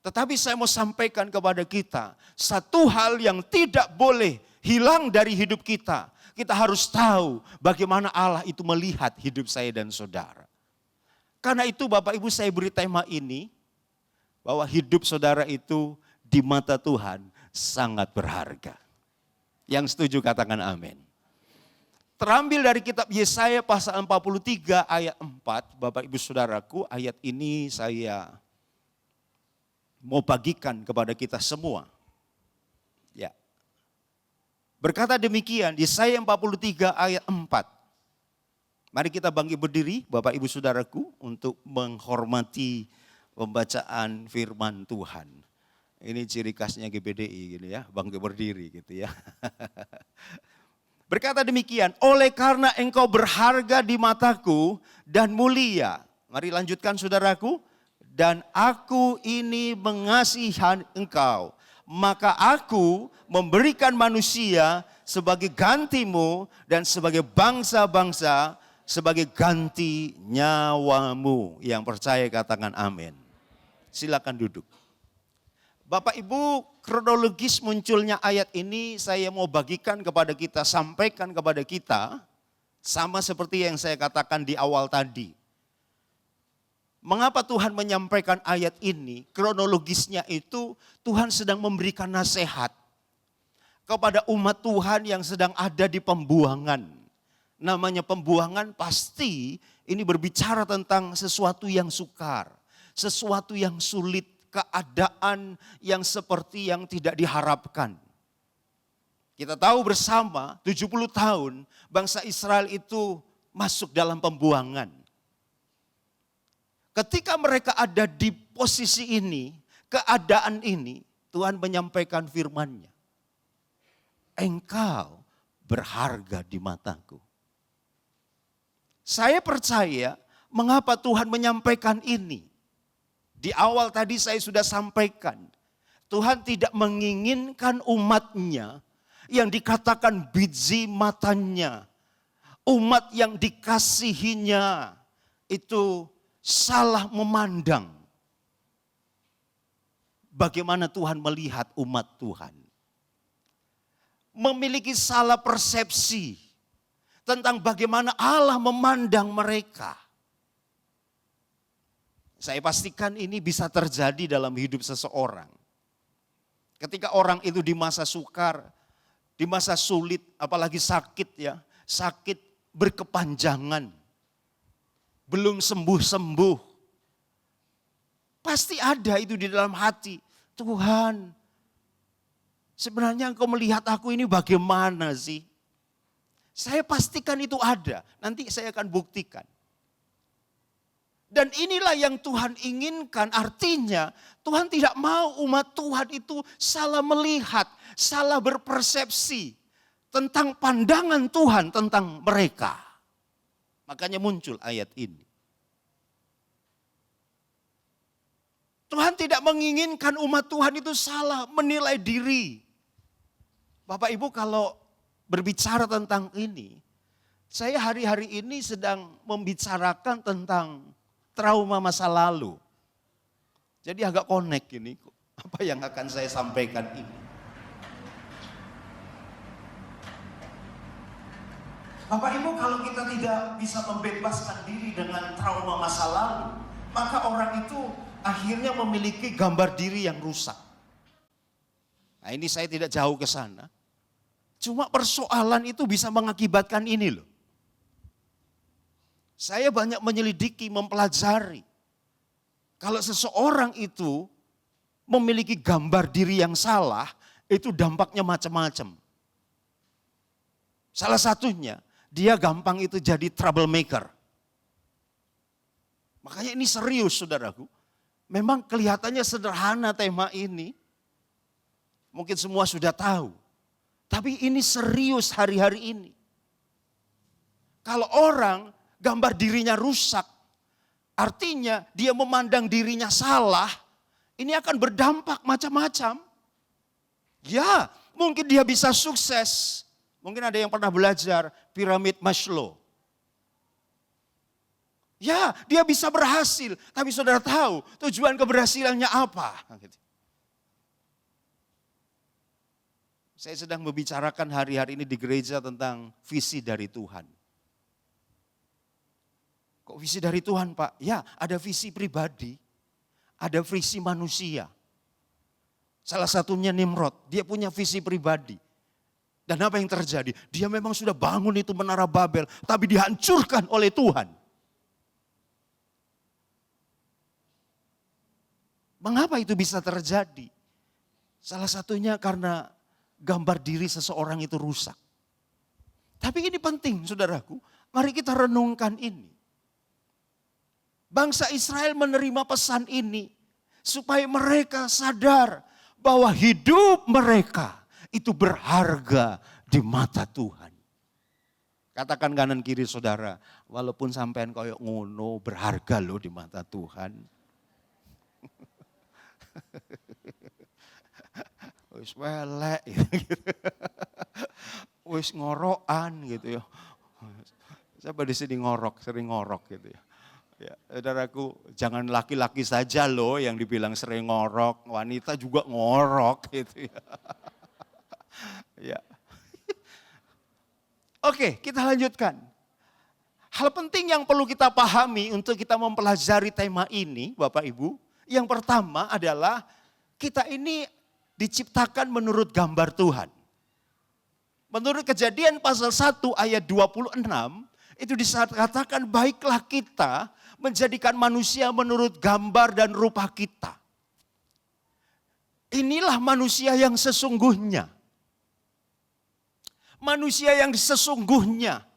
[SPEAKER 6] Tetapi saya mau sampaikan kepada kita, satu hal yang tidak boleh hilang dari hidup kita. Kita harus tahu bagaimana Allah itu melihat hidup saya dan saudara. Karena itu Bapak Ibu, saya beri tema ini, bahwa hidup saudara itu di mata Tuhan sangat berharga. Yang setuju katakan amin. Terambil dari kitab Yesaya pasal 43 ayat 4, Bapak Ibu Saudaraku, ayat ini saya mau bagikan kepada kita semua. Ya. Berkata demikian, Yesaya 43 ayat 4. Mari kita bangkit berdiri, Bapak Ibu Saudaraku, untuk menghormati pembacaan firman Tuhan. Ini ciri khasnya GBDI gitu ya, bangkit berdiri gitu ya. Berkata demikian, oleh karena engkau berharga di mataku dan mulia. Mari lanjutkan saudaraku. Dan aku ini mengasihi engkau. Maka aku memberikan manusia sebagai gantimu dan sebagai bangsa-bangsa sebagai ganti nyawamu. Yang percaya katakan amin. Silakan duduk. Bapak Ibu, kronologis munculnya ayat ini saya mau bagikan kepada kita, sampaikan kepada kita. Sama seperti yang saya katakan di awal tadi. Mengapa Tuhan menyampaikan ayat ini? Kronologisnya itu Tuhan sedang memberikan nasihat kepada umat Tuhan yang sedang ada di pembuangan. Namanya pembuangan pasti ini berbicara tentang sesuatu yang sukar, sesuatu yang sulit, keadaan yang seperti yang tidak diharapkan. Kita tahu bersama 70 tahun bangsa Israel itu masuk dalam pembuangan. Ketika mereka ada di posisi ini, keadaan ini, Tuhan menyampaikan firman-Nya. Engkau berharga di mataku. Saya percaya mengapa Tuhan menyampaikan ini. Di awal tadi saya sudah sampaikan, Tuhan tidak menginginkan umat-Nya yang dikatakan biji matanya, umat yang dikasihinya itu salah memandang bagaimana Tuhan melihat umat Tuhan. Memiliki salah persepsi tentang bagaimana Allah memandang mereka. Saya pastikan ini bisa terjadi dalam hidup seseorang. Ketika orang itu di masa sukar, di masa sulit, apalagi sakit ya, sakit berkepanjangan, belum sembuh-sembuh. Pasti ada itu di dalam hati, Tuhan, sebenarnya Engkau melihat aku ini bagaimana sih? Saya pastikan itu ada, nanti saya akan buktikan. Dan inilah yang Tuhan inginkan, artinya Tuhan tidak mau umat Tuhan itu salah melihat, salah berpersepsi tentang pandangan Tuhan tentang mereka. Makanya muncul ayat ini. Tuhan tidak menginginkan umat Tuhan itu salah menilai diri. Bapak Ibu kalau berbicara tentang ini, saya hari-hari ini sedang membicarakan tentang trauma masa lalu. Jadi agak connect ini, apa yang akan saya sampaikan ini. Bapak Ibu kalau kita tidak bisa membebaskan diri dengan trauma masa lalu, maka orang itu akhirnya memiliki gambar diri yang rusak. Nah ini saya tidak jauh ke sana. Cuma persoalan itu bisa mengakibatkan ini loh. Saya banyak menyelidiki, mempelajari. Kalau seseorang itu memiliki gambar diri yang salah, itu dampaknya macam-macam. Salah satunya, dia gampang itu jadi troublemaker. Makanya ini serius saudaraku. Memang kelihatannya sederhana tema ini. Mungkin semua sudah tahu. Tapi ini serius hari-hari ini. Kalau orang gambar dirinya rusak, artinya dia memandang dirinya salah, ini akan berdampak macam-macam. Ya, mungkin dia bisa sukses. Mungkin ada yang pernah belajar piramid Maslow. Ya, dia bisa berhasil, tapi saudara tahu tujuan keberhasilannya apa? Saya sedang membicarakan hari-hari ini di gereja tentang visi dari Tuhan. Kok visi dari Tuhan, Pak? Ya, ada visi pribadi, ada visi manusia. Salah satunya Nimrod, dia punya visi pribadi. Dan apa yang terjadi? Dia memang sudah bangun itu menara Babel, tapi dihancurkan oleh Tuhan. Mengapa itu bisa terjadi? Salah satunya karena gambar diri seseorang itu rusak. Tapi ini penting saudaraku, mari kita renungkan ini. Bangsa Israel menerima pesan ini supaya mereka sadar bahwa hidup mereka itu berharga di mata Tuhan. Katakan kanan kiri saudara, walaupun sampean koyok ngono berharga loh di mata Tuhan. Wis welek gitu. Wis ngorokan gitu ya. Siapa di sini ngorok, sering ngorok gitu ya. Ya, saudaraku, jangan laki-laki saja loh yang dibilang sering ngorok, wanita juga ngorok gitu ya. Ya. Oke, kita lanjutkan. Hal penting yang perlu kita pahami untuk kita mempelajari tema ini, Bapak Ibu, yang pertama adalah kita ini diciptakan menurut gambar Tuhan. Menurut Kejadian pasal 1 ayat 26, itu dikatakan baiklah kita menjadikan manusia menurut gambar dan rupa kita. Inilah manusia yang sesungguhnya. Manusia yang sesungguhnya.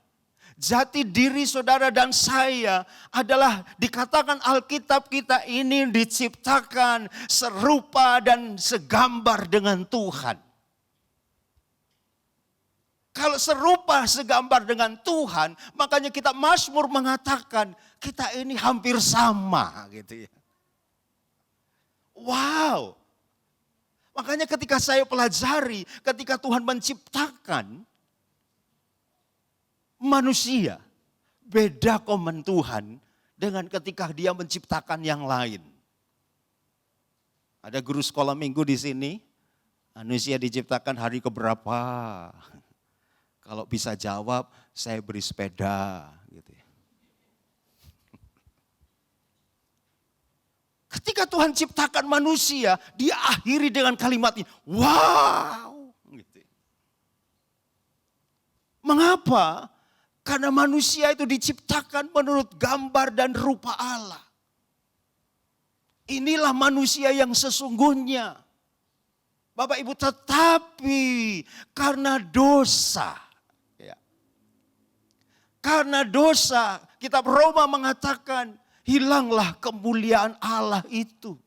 [SPEAKER 6] Jati diri saudara dan saya adalah dikatakan Alkitab kita ini diciptakan serupa dan segambar dengan Tuhan. Kalau serupa segambar dengan Tuhan, makanya kita Mazmur mengatakan kita ini hampir sama gitu ya. Wow. Makanya ketika saya pelajari, ketika Tuhan menciptakan manusia, beda komen Tuhan dengan ketika dia menciptakan yang lain. Ada guru sekolah minggu di sini, manusia diciptakan hari keberapa? Kalau bisa jawab, saya beri sepeda. Gitu ya. Ketika Tuhan ciptakan manusia, dia akhiri dengan kalimat ini, wow. Gitu. Mengapa? Karena manusia itu diciptakan menurut gambar dan rupa Allah. Inilah manusia yang sesungguhnya. Bapak Ibu, tetapi karena dosa. Ya. Karena dosa, kitab Roma mengatakan, hilanglah kemuliaan Allah itu.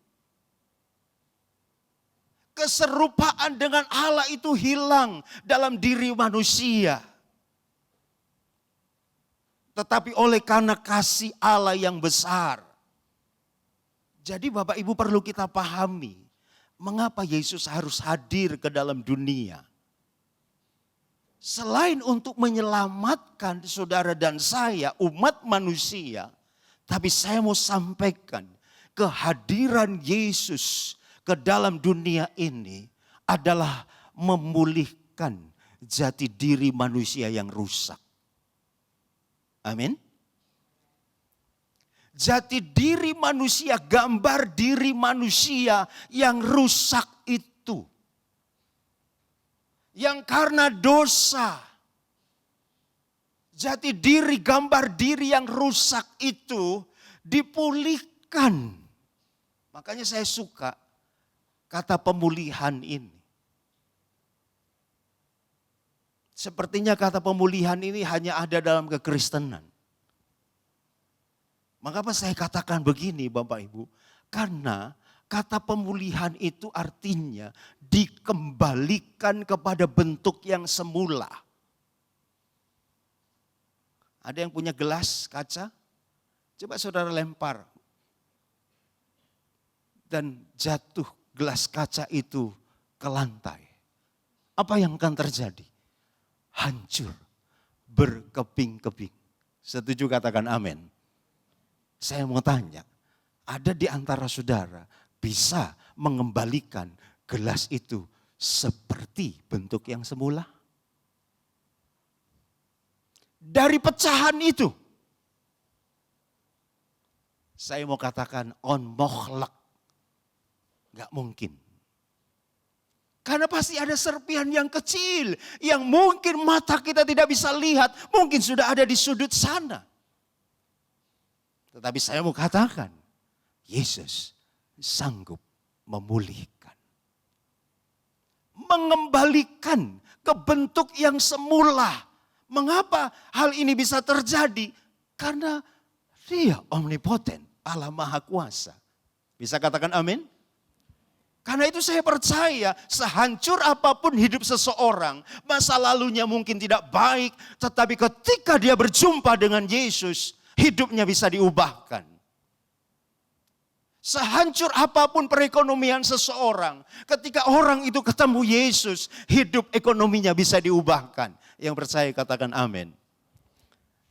[SPEAKER 6] Keserupaan dengan Allah itu hilang dalam diri manusia. Tetapi oleh karena kasih Allah yang besar. Jadi Bapak Ibu perlu kita pahami, mengapa Yesus harus hadir ke dalam dunia. Selain untuk menyelamatkan saudara dan saya, umat manusia, tapi saya mau sampaikan kehadiran Yesus ke dalam dunia ini adalah memulihkan jati diri manusia yang rusak. Amin. Jati diri manusia, gambar diri manusia yang rusak itu. Yang karena dosa. Jati diri, gambar diri yang rusak itu dipulihkan. Makanya saya suka kata pemulihan ini. Sepertinya kata pemulihan ini hanya ada dalam kekristenan. Mengapa saya katakan begini Bapak Ibu? Karena kata pemulihan itu artinya dikembalikan kepada bentuk yang semula. Ada yang punya gelas kaca? Coba saudara lempar. Dan jatuh gelas kaca itu ke lantai. Apa yang akan terjadi? Hancur, berkeping-keping. Setuju katakan amin. Saya mau tanya, ada di antara saudara bisa mengembalikan gelas itu seperti bentuk yang semula? Dari pecahan itu, saya mau katakan on mokhlak. Gak mungkin. Karena pasti ada serpihan yang kecil yang mungkin mata kita tidak bisa lihat. Mungkin sudah ada di sudut sana. Tetapi saya mau katakan, Yesus sanggup memulihkan. Mengembalikan ke bentuk yang semula. Mengapa hal ini bisa terjadi? Karena Dia omnipoten, Allah Maha Kuasa. Bisa katakan amin? Karena itu saya percaya sehancur apapun hidup seseorang, masa lalunya mungkin tidak baik, tetapi ketika dia berjumpa dengan Yesus, hidupnya bisa diubahkan. Sehancur apapun perekonomian seseorang, ketika orang itu ketemu Yesus, hidup ekonominya bisa diubahkan. Yang percaya katakan amin.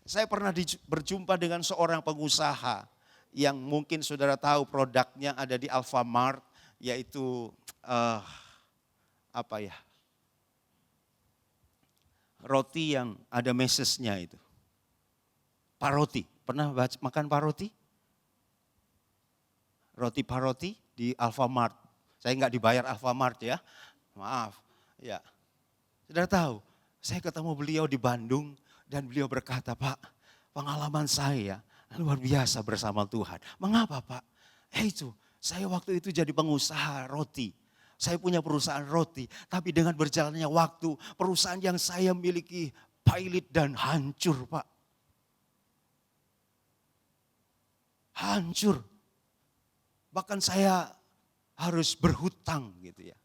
[SPEAKER 6] Saya pernah berjumpa dengan seorang pengusaha yang mungkin saudara tahu produknya ada di Alfamart. Yaitu roti yang ada mesesnya itu. Paroti, pernah makan paroti? Roti paroti di Alfamart. Saya nggak dibayar Alfamart ya, maaf. Ya, saudara tahu, saya ketemu beliau di Bandung dan beliau berkata, Pak, pengalaman saya luar biasa bersama Tuhan. Mengapa Pak? Itu. Saya waktu itu jadi pengusaha roti. Saya punya perusahaan roti. Tapi dengan berjalannya waktu, perusahaan yang saya miliki pailit dan hancur Pak. Hancur. Bahkan saya harus berhutang gitu ya.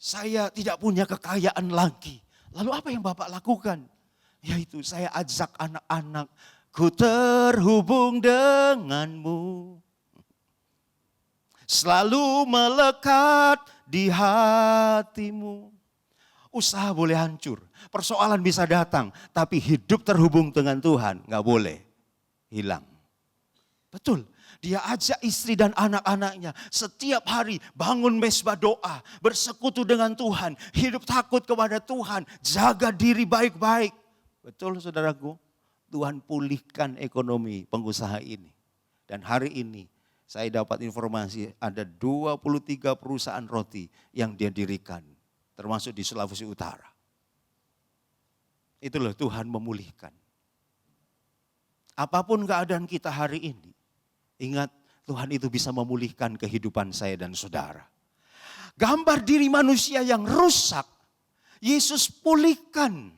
[SPEAKER 6] Saya tidak punya kekayaan lagi. Lalu apa yang Bapak lakukan? Yaitu saya ajak anak-anak, ku terhubung denganmu. Selalu melekat di hatimu. Usaha boleh hancur, persoalan bisa datang, tapi hidup terhubung dengan Tuhan gak boleh hilang. Betul, dia ajak istri dan anak-anaknya setiap hari bangun mesbah doa, bersekutu dengan Tuhan, hidup takut kepada Tuhan, jaga diri baik-baik. Betul saudaraku, Tuhan pulihkan ekonomi pengusaha ini. Dan hari ini, saya dapat informasi ada 23 perusahaan roti yang dia dirikan. Termasuk di Sulawesi Utara. Itulah Tuhan memulihkan. Apapun keadaan kita hari ini. Ingat Tuhan itu bisa memulihkan kehidupan saya dan saudara. Gambar diri manusia yang rusak. Yesus pulihkan.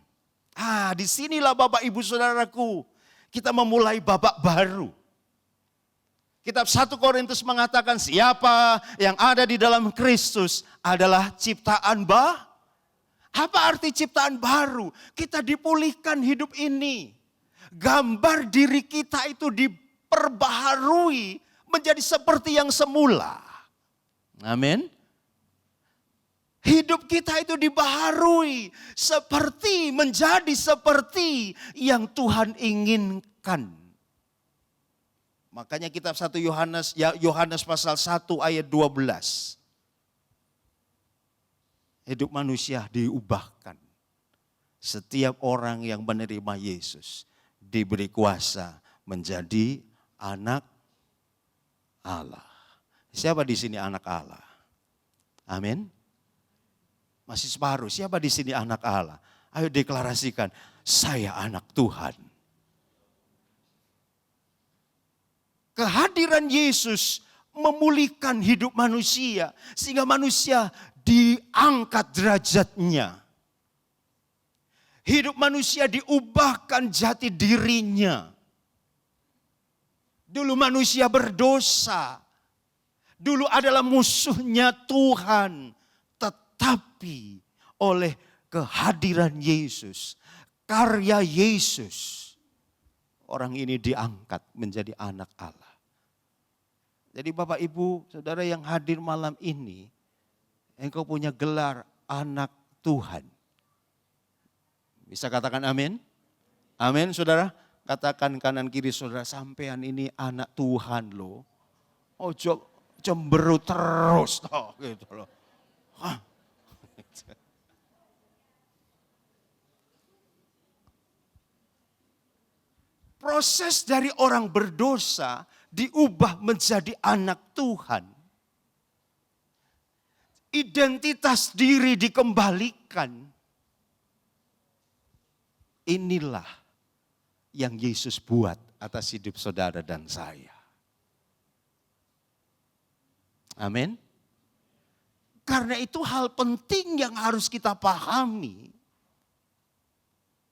[SPEAKER 6] Disinilah Bapak Ibu Saudaraku, kita memulai babak baru. Kitab 1 Korintus mengatakan siapa yang ada di dalam Kristus adalah ciptaan baru. Apa arti ciptaan baru? Kita dipulihkan hidup ini. Gambar diri kita itu diperbaharui menjadi seperti yang semula. Amin. Hidup kita itu dibaharui menjadi seperti yang Tuhan inginkan. Makanya kitab 1 Yohanes pasal 1 ayat 12. Hidup manusia diubahkan. Setiap orang yang menerima Yesus diberi kuasa menjadi anak Allah. Siapa di sini anak Allah? Amin. Masih separuh. Siapa di sini anak Allah? Ayo deklarasikan, saya anak Tuhan. Kehadiran Yesus memulihkan hidup manusia sehingga manusia diangkat derajatnya. Hidup manusia diubahkan jati dirinya. Dulu manusia berdosa. Dulu adalah musuhnya Tuhan. Tetapi oleh kehadiran Yesus, karya Yesus, orang ini diangkat menjadi anak Allah. Jadi Bapak Ibu, Saudara yang hadir malam ini, engkau punya gelar anak Tuhan. Bisa katakan amin? Amin Saudara. Katakan kanan kiri Saudara, sampean ini anak Tuhan loh. Ojo cemberut terus toh gitu loh. Proses dari orang berdosa diubah menjadi anak Tuhan. Identitas diri dikembalikan. Inilah yang Yesus buat atas hidup saudara dan saya. Amin. Karena itu hal penting yang harus kita pahami.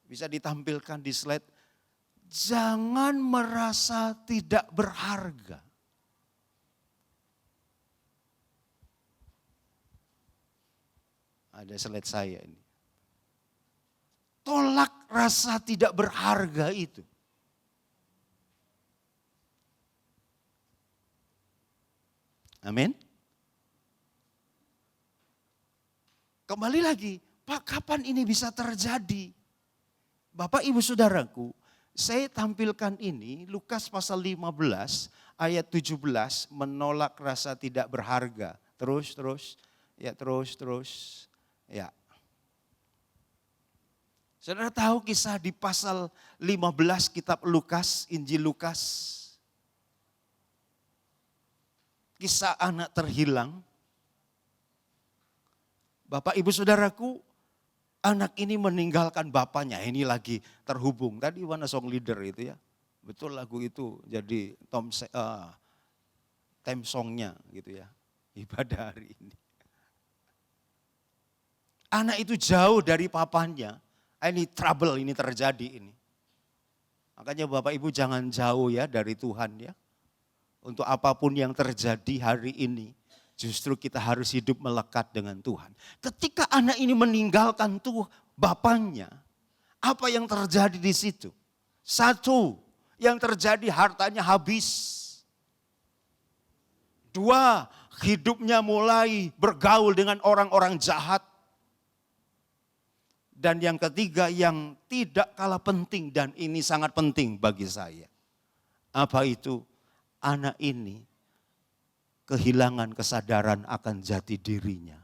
[SPEAKER 6] Bisa ditampilkan di slide. Jangan merasa tidak berharga. Ada slide saya ini. Tolak rasa tidak berharga itu. Amin. Kembali lagi, Pak, kapan ini bisa terjadi? Bapak Ibu Saudaraku, saya tampilkan ini Lukas pasal 15 ayat 17, menolak rasa tidak berharga. Terus. Ya. Saudara tahu kisah di pasal 15 kitab Lukas, Injil Lukas. Kisah anak terhilang. Bapak Ibu Saudaraku, anak ini meninggalkan bapaknya. Ini lagi terhubung. Tadi One Song Leader itu ya. Betul lagu itu jadi theme songnya gitu ya. Ibadah hari ini. Anak itu jauh dari papanya. Ini trouble ini terjadi ini. Makanya Bapak Ibu jangan jauh ya dari Tuhan ya. Untuk apapun yang terjadi hari ini. Justru kita harus hidup melekat dengan Tuhan. Ketika anak ini meninggalkan bapaknya, apa yang terjadi di situ? Satu, yang terjadi hartanya habis. Dua, hidupnya mulai bergaul dengan orang-orang jahat. Dan yang ketiga yang tidak kalah penting dan ini sangat penting bagi saya. Apa itu? Anak ini kehilangan kesadaran akan jati dirinya.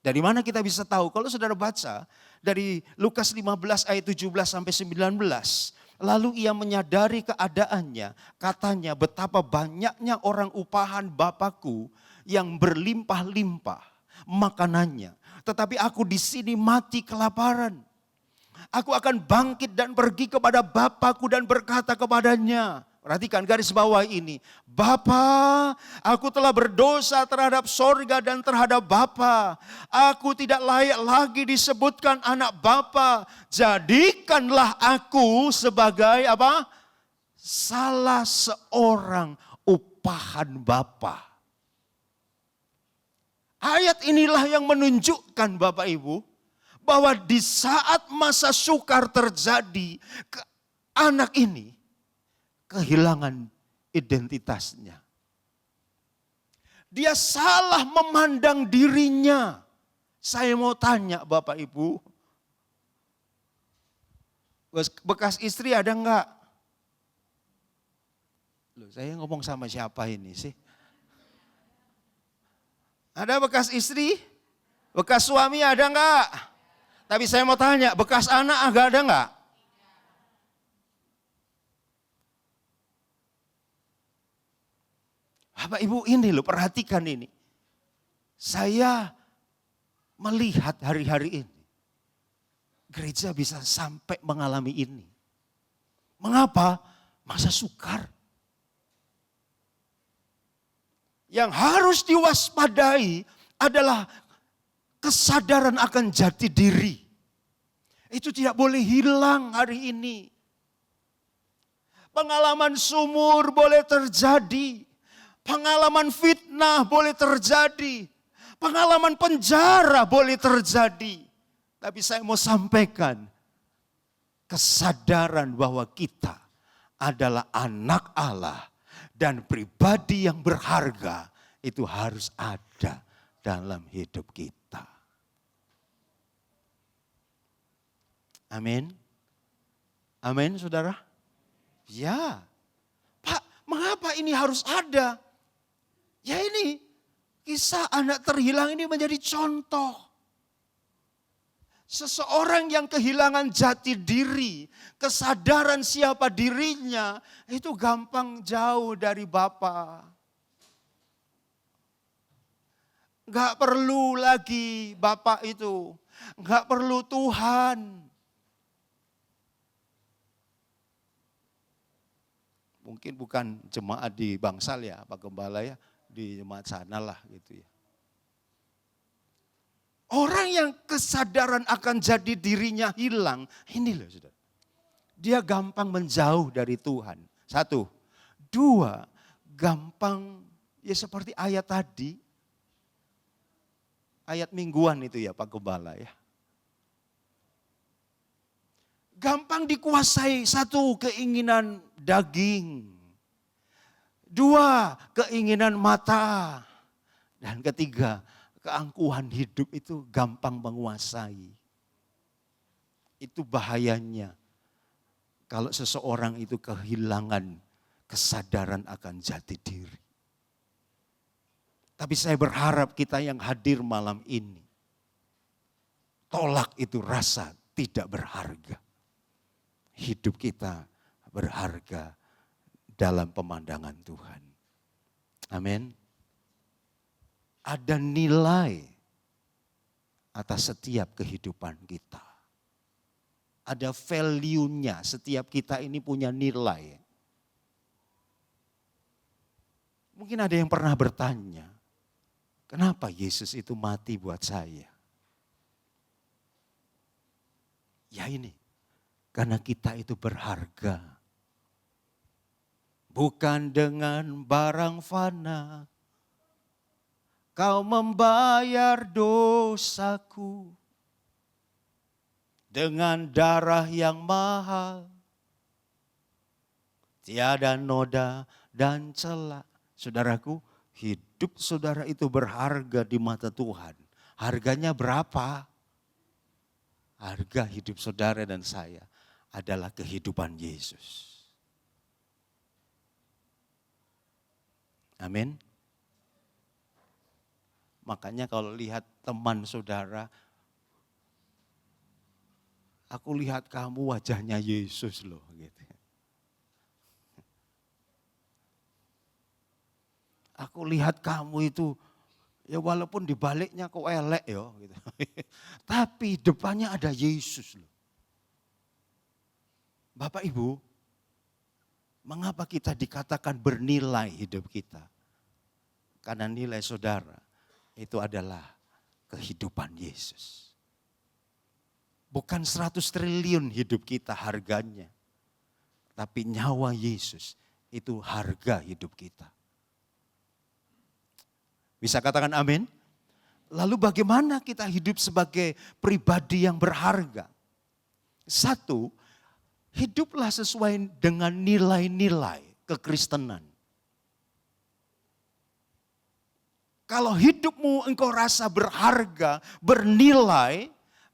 [SPEAKER 6] Dari mana kita bisa tahu? Kalau saudara baca dari Lukas 15 ayat 17 sampai 19. Lalu ia menyadari keadaannya. Katanya betapa banyaknya orang upahan Bapakku yang berlimpah-limpah makanannya. Tetapi aku di sini mati kelaparan. Aku akan bangkit dan pergi kepada Bapakku dan berkata kepadanya. Perhatikan garis bawah ini. Bapa, aku telah berdosa terhadap sorga dan terhadap Bapa. Aku tidak layak lagi disebutkan anak Bapa. Jadikanlah aku sebagai apa? Salah seorang upahan Bapa. Ayat inilah yang menunjukkan Bapak Ibu, bahwa di saat masa sukar terjadi, anak ini kehilangan identitasnya. Dia salah memandang dirinya. Saya mau tanya Bapak Ibu, bekas istri ada enggak? Loh, saya ngomong sama siapa ini sih? Ada bekas istri? Bekas suami ada enggak? Tapi saya mau tanya, bekas anak ada enggak? Bapak Ibu ini loh, perhatikan ini. Saya melihat hari-hari ini, gereja bisa sampai mengalami ini. Mengapa? Masa sukar. Yang harus diwaspadai adalah kesadaran akan jati diri. Itu tidak boleh hilang hari ini. Pengalaman sumur boleh terjadi. Pengalaman fitnah boleh terjadi. Pengalaman penjara boleh terjadi. Tapi saya mau sampaikan kesadaran bahwa kita adalah anak Allah dan pribadi yang berharga itu harus ada dalam hidup kita. Amin. Amin, saudara. Ya. Pak, mengapa ini harus ada? Ya ini, kisah anak terhilang ini menjadi contoh. Seseorang yang kehilangan jati diri, kesadaran siapa dirinya, itu gampang jauh dari Bapa. Enggak perlu lagi Bapa itu, enggak perlu Tuhan. Mungkin bukan jemaat di Bangsal ya, Pak Gembala ya. Di jemaat sana lah gitu ya. Orang yang kesadaran akan jadi dirinya hilang, ini loh saudara. Dia gampang menjauh dari Tuhan. 1. 2, gampang ya seperti ayat tadi. Ayat mingguan itu ya Pak Gembala ya. Gampang dikuasai. 1, keinginan daging. 2, keinginan mata. Dan 3, keangkuhan hidup itu gampang menguasai. Itu bahayanya. Kalau seseorang itu kehilangan kesadaran akan jati diri. Tapi saya berharap kita yang hadir malam ini, tolak itu rasa tidak berharga. Hidup kita berharga dalam pemandangan Tuhan. Amin. Ada nilai atas setiap kehidupan kita. Ada value-nya, setiap kita ini punya nilai. Mungkin ada yang pernah bertanya, kenapa Yesus itu mati buat saya? Ya ini, karena kita itu berharga. Bukan dengan barang fana, kau membayar dosaku. Dengan darah yang mahal, tiada noda dan celah. Saudaraku, hidup saudara itu berharga di mata Tuhan. Harganya berapa? Harga hidup saudara dan saya adalah kehidupan Yesus. Amin. Makanya kalau lihat teman saudara, aku lihat kamu wajahnya Yesus loh gitu. Aku lihat kamu itu, ya walaupun dibaliknya kok elek ya gitu. Tapi depannya ada Yesus loh. Bapak Ibu, Mengapa kita dikatakan bernilai hidup kita? Karena nilai saudara itu adalah kehidupan Yesus. Bukan 100 triliun hidup kita harganya. Tapi nyawa Yesus itu harga hidup kita. Bisa katakan amin? Lalu bagaimana kita hidup sebagai pribadi yang berharga? Satu, hiduplah sesuai dengan nilai-nilai kekristenan. Kalau hidupmu engkau rasa berharga, bernilai,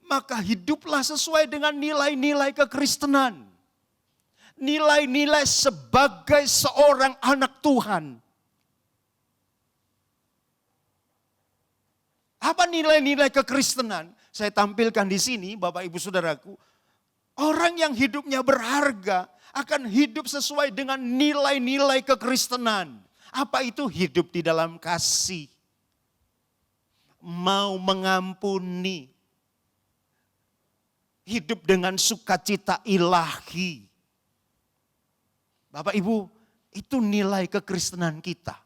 [SPEAKER 6] maka hiduplah sesuai dengan nilai-nilai kekristenan. Nilai-nilai sebagai seorang anak Tuhan. Apa nilai-nilai kekristenan? Saya tampilkan di sini, Bapak Ibu Saudaraku. Orang yang hidupnya berharga akan hidup sesuai dengan nilai-nilai kekristenan. Apa itu? Hidup di dalam kasih. Mau mengampuni. Hidup dengan sukacita ilahi. Bapak Ibu, itu nilai kekristenan kita.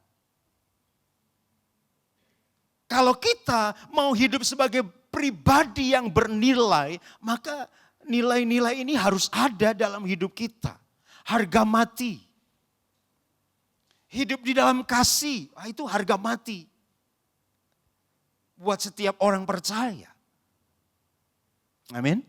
[SPEAKER 6] Kalau kita mau hidup sebagai pribadi yang bernilai, maka nilai-nilai ini harus ada dalam hidup kita. Harga mati. Hidup di dalam kasih, itu harga mati. Buat setiap orang percaya. Amin.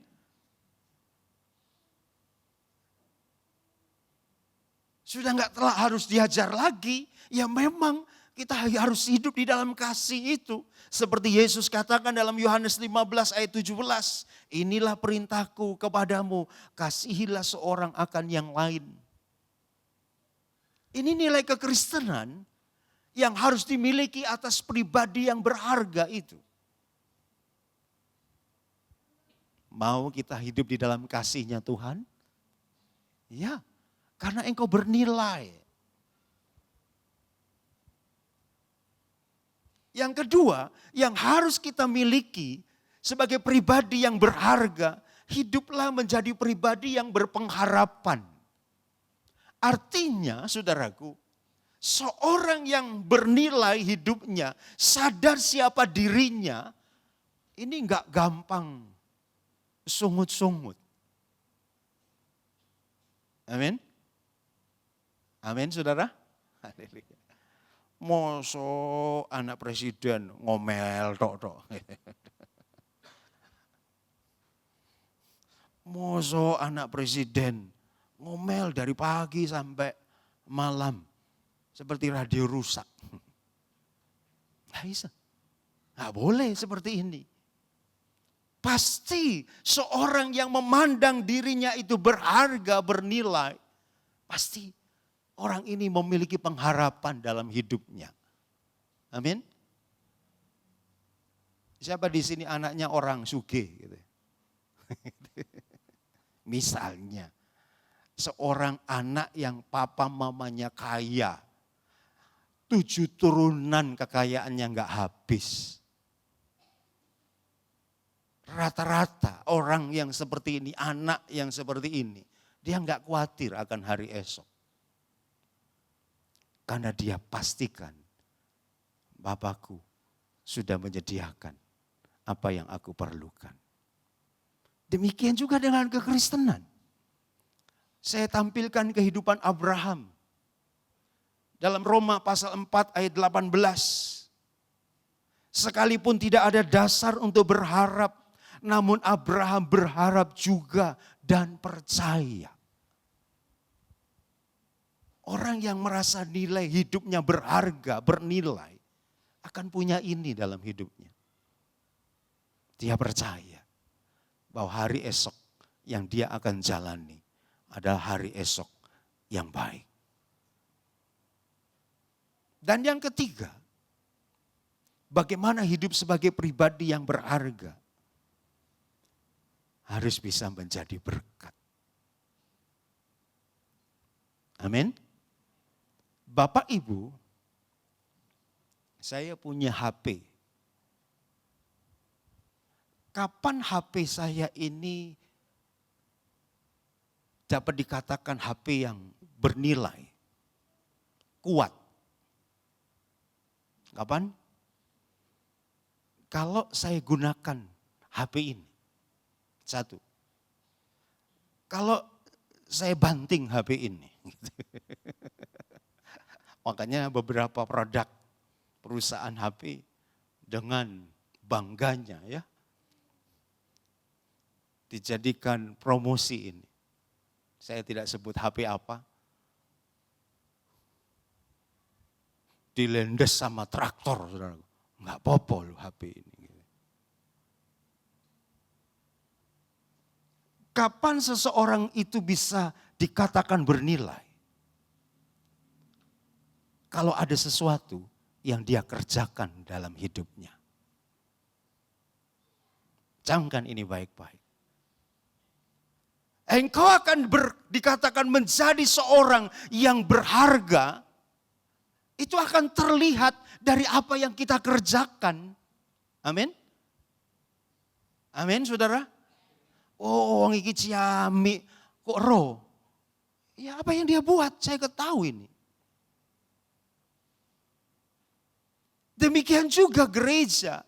[SPEAKER 6] Sudah enggak telah harus diajar lagi, ya memang kita harus hidup di dalam kasih itu. Seperti Yesus katakan dalam Yohanes 15 ayat 17. Inilah perintahku kepadamu, kasihilah seorang akan yang lain. Ini nilai kekristenan yang harus dimiliki atas pribadi yang berharga itu. Mau kita hidup di dalam kasihnya Tuhan? Ya, karena engkau bernilai. Yang kedua, yang harus kita miliki sebagai pribadi yang berharga, hiduplah menjadi pribadi yang berpengharapan. Artinya, saudaraku, seorang yang bernilai hidupnya, sadar siapa dirinya, ini enggak gampang sungut-sungut. Amin. Amin, saudara. Haleluya. Mosok anak presiden ngomel tok. Mosok anak presiden ngomel dari pagi sampai malam. Seperti radio rusak. Nggak boleh seperti ini. Pasti seorang yang memandang dirinya itu berharga, bernilai. Pasti orang ini memiliki pengharapan dalam hidupnya. Amin. Siapa di sini anaknya orang sugih gitu. Misalnya seorang anak yang papa mamanya kaya. 7 turunan kekayaannya enggak habis. Rata-rata orang yang seperti ini, anak yang seperti ini, dia enggak khawatir akan hari esok. Karena dia pastikan, Bapakku sudah menyediakan apa yang aku perlukan. Demikian juga dengan kekristenan. Saya tampilkan kehidupan Abraham. Dalam Roma pasal 4 ayat 18. Sekalipun tidak ada dasar untuk berharap, namun Abraham berharap juga dan percaya. Orang yang merasa nilai hidupnya berharga, bernilai, akan punya ini dalam hidupnya. Dia percaya bahwa hari esok yang dia akan jalani adalah hari esok yang baik. Dan yang ketiga, bagaimana hidup sebagai pribadi yang berharga? Harus bisa menjadi berkat. Amin. Bapak Ibu, saya punya HP. Kapan HP saya ini dapat dikatakan HP yang bernilai, kuat. Kapan? Kalau saya gunakan HP ini, satu. Kalau saya banting HP ini, makanya beberapa produk perusahaan HP dengan bangganya ya, dijadikan promosi ini. Saya tidak sebut HP apa. Dilendes sama traktor, saudara. Enggak apa-apa loh HP ini. Kapan seseorang itu bisa dikatakan bernilai? Kalau ada sesuatu yang dia kerjakan dalam hidupnya. Camkan ini baik-baik. Engkau akan dikatakan menjadi seorang yang berharga. Itu akan terlihat dari apa yang kita kerjakan. Amin. Amin, saudara. Oh, wong iki ciamik kok roh. Ya apa yang dia buat, saya ketahui ini. Demikian juga gereja.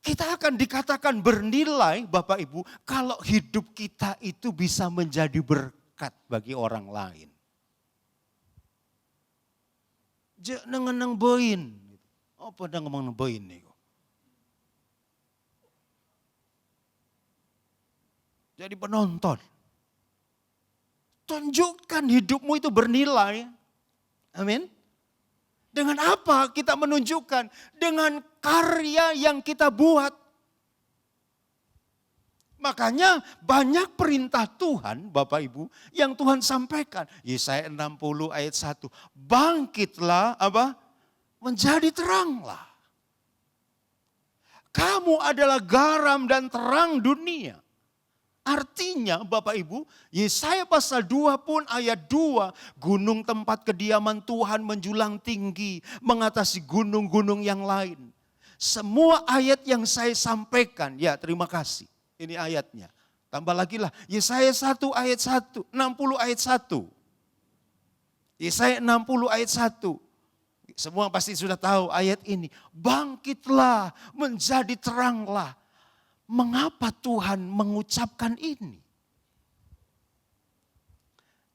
[SPEAKER 6] Kita akan dikatakan bernilai, Bapak Ibu, kalau hidup kita itu bisa menjadi berkat bagi orang lain. Jangan nang boin. Apa nang ngomong boin nih? Jadi penonton. Tunjukkan hidupmu itu bernilai. Amin. Dengan apa kita menunjukkan? Dengan karya yang kita buat. Makanya banyak perintah Tuhan, Bapak Ibu, yang Tuhan sampaikan. Yesaya 60 ayat 1. Bangkitlah, apa? Menjadi teranglah. Kamu adalah garam dan terang dunia. Artinya Bapak Ibu, Yesaya pasal 2 pun ayat 2. Gunung tempat kediaman Tuhan menjulang tinggi, mengatasi gunung-gunung yang lain. Semua ayat yang saya sampaikan, ya terima kasih. Ini ayatnya. Tambah lagi lah. Yesaya 1 ayat 1. 60 ayat 1. Yesaya 60 ayat 1. Semua pasti sudah tahu ayat ini. Bangkitlah, menjadi teranglah. Mengapa Tuhan mengucapkan ini?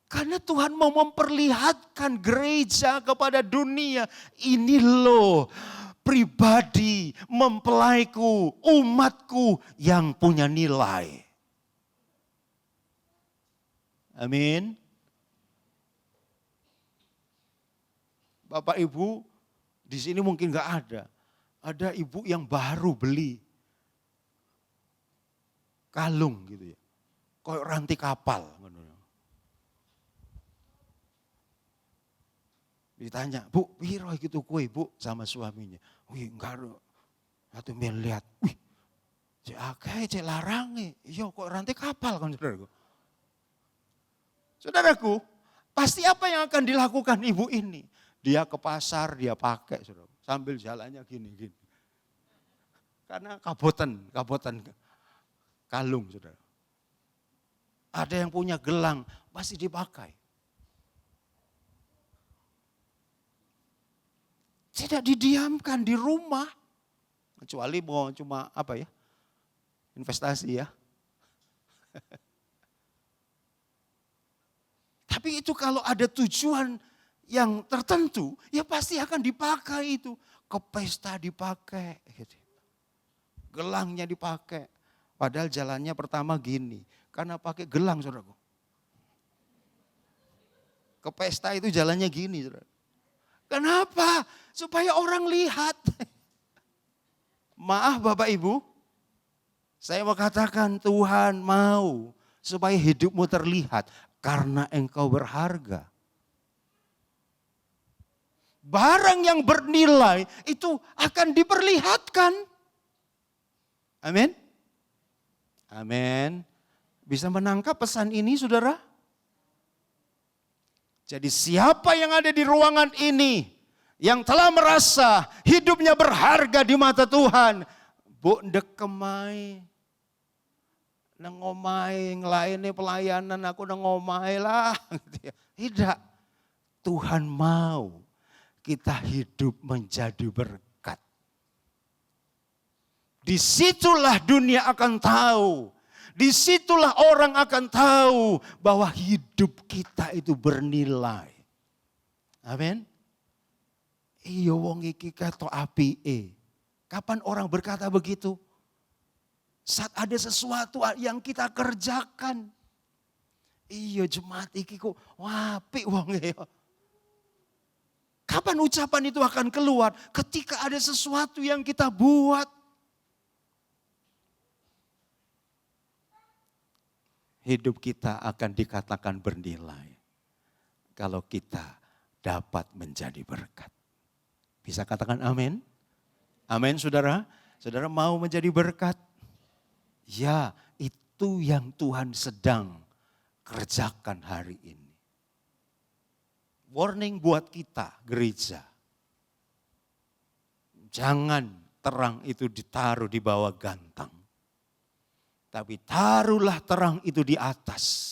[SPEAKER 6] Karena Tuhan mau memperlihatkan gereja kepada dunia. Ini loh. Pribadi, mempelaiku, umatku yang punya nilai. Amin. Bapak Ibu, di sini mungkin gak ada. Ada ibu yang baru beli kalung gitu ya. Kayak rantai kapal. Ditanya, Bu, piro gitu kue Bu sama suaminya. Wih, enggak ada. Satu melihat, wih, cek akeh, cek larange. Iya kok rantai kapal kan saudaraku. Saudaraku, pasti apa yang akan dilakukan ibu ini? Dia ke pasar, dia pakai saudara. Sambil jalannya gini. Karena kabotan kalung saudara. Ada yang punya gelang, pasti dipakai. Tidak didiamkan di rumah. Kecuali mau cuma apa ya, investasi ya. Tapi itu kalau ada tujuan yang tertentu, ya pasti akan dipakai itu. Ke pesta dipakai. Gelangnya dipakai. Padahal jalannya pertama gini. Karena pakai gelang saudaraku. Ke pesta itu jalannya gini saudara. Kenapa? Supaya orang lihat. Maaf Bapak Ibu. Saya mau katakan Tuhan mau supaya hidupmu terlihat. Karena engkau berharga. Barang yang bernilai itu akan diperlihatkan. Amin. Amin. Bisa menangkap pesan ini saudara? Jadi siapa yang ada di ruangan ini, yang telah merasa hidupnya berharga di mata Tuhan, bu ndek kemai, nang omahe nglayani pelayanan aku nang omahe lah. Gitu ya. Tidak. Tuhan mau kita hidup menjadi berkat. Disitulah dunia akan tahu. Disitulah orang akan tahu bahwa hidup kita itu bernilai. Amin. Iya wong iki ketok apike. Kapan orang berkata begitu? Saat ada sesuatu yang kita kerjakan. Iya jemaat iki kok apik wong ya. Kapan ucapan itu akan keluar? Ketika ada sesuatu yang kita buat. Hidup kita akan dikatakan bernilai kalau kita dapat menjadi berkat. Bisa katakan amin? Amin saudara? Saudara mau menjadi berkat? Ya, itu yang Tuhan sedang kerjakan hari ini. Warning buat kita gereja. Jangan terang itu ditaruh di bawah gantang. Tapi taruhlah terang itu di atas.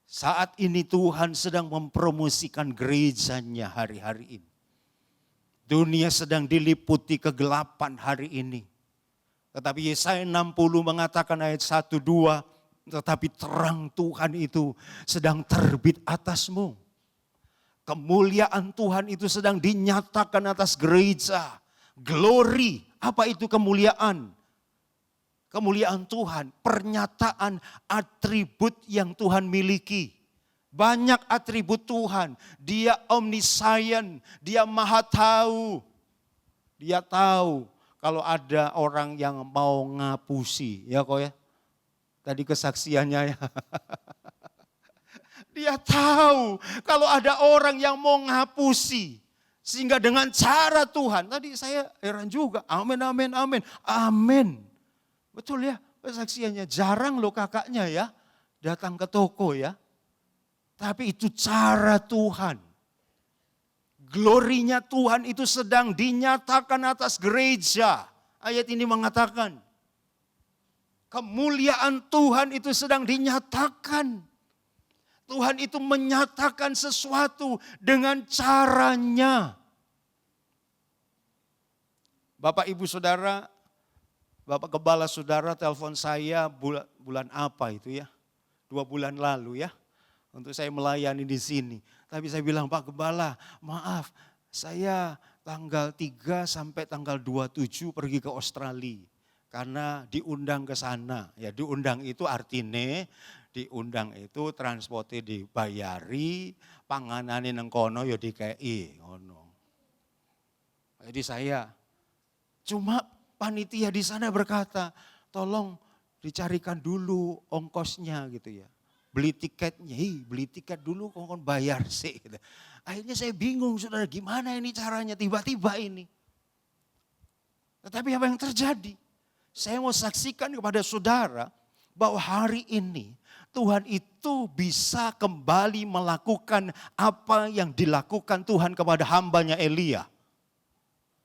[SPEAKER 6] Saat ini Tuhan sedang mempromosikan gerejanya hari-hari ini. Dunia sedang diliputi kegelapan hari ini. Tetapi Yesaya 60 mengatakan ayat 1-2, tetapi terang Tuhan itu sedang terbit atasmu. Kemuliaan Tuhan itu sedang dinyatakan atas gereja. Glory, apa itu kemuliaan? Kemuliaan Tuhan, pernyataan atribut yang Tuhan miliki. Banyak atribut Tuhan, dia omniscient, dia maha tahu. Dia tahu kalau ada orang yang mau ngapusi, ya kok ya. Tadi kesaksiannya ya. Dia tahu kalau ada orang yang mau ngapusi. Sehingga dengan cara Tuhan, tadi saya heran juga, amin, amin, amin, amin. Betul ya, kesaksiannya jarang loh kakaknya ya, datang ke toko ya. Tapi itu cara Tuhan. Glorinya Tuhan itu sedang dinyatakan atas gereja. Ayat ini mengatakan, kemuliaan Tuhan itu sedang dinyatakan. Tuhan itu menyatakan sesuatu dengan caranya. Bapak Ibu Saudara, Bapak Gembala Saudara telepon saya bulan apa itu ya? 2 bulan lalu ya. Untuk saya melayani di sini. Tapi saya bilang, Pak Gembala, maaf, saya tanggal 3 sampai tanggal 27 pergi ke Australia. Karena diundang ke sana. Ya diundang itu artinya, diundang itu transportnya dibayari, panganane nang kono ya dikei ngono. Jadi saya cuma panitia di sana berkata, tolong dicarikan dulu ongkosnya gitu ya. Beli tiketnya, beli tiket dulu kok bayar sih. Gitu. Akhirnya saya bingung saudara, gimana ini caranya tiba-tiba ini. Tetapi apa yang terjadi? Saya mau saksikan kepada saudara bahwa hari ini Tuhan itu bisa kembali melakukan apa yang dilakukan Tuhan kepada hambanya Elia.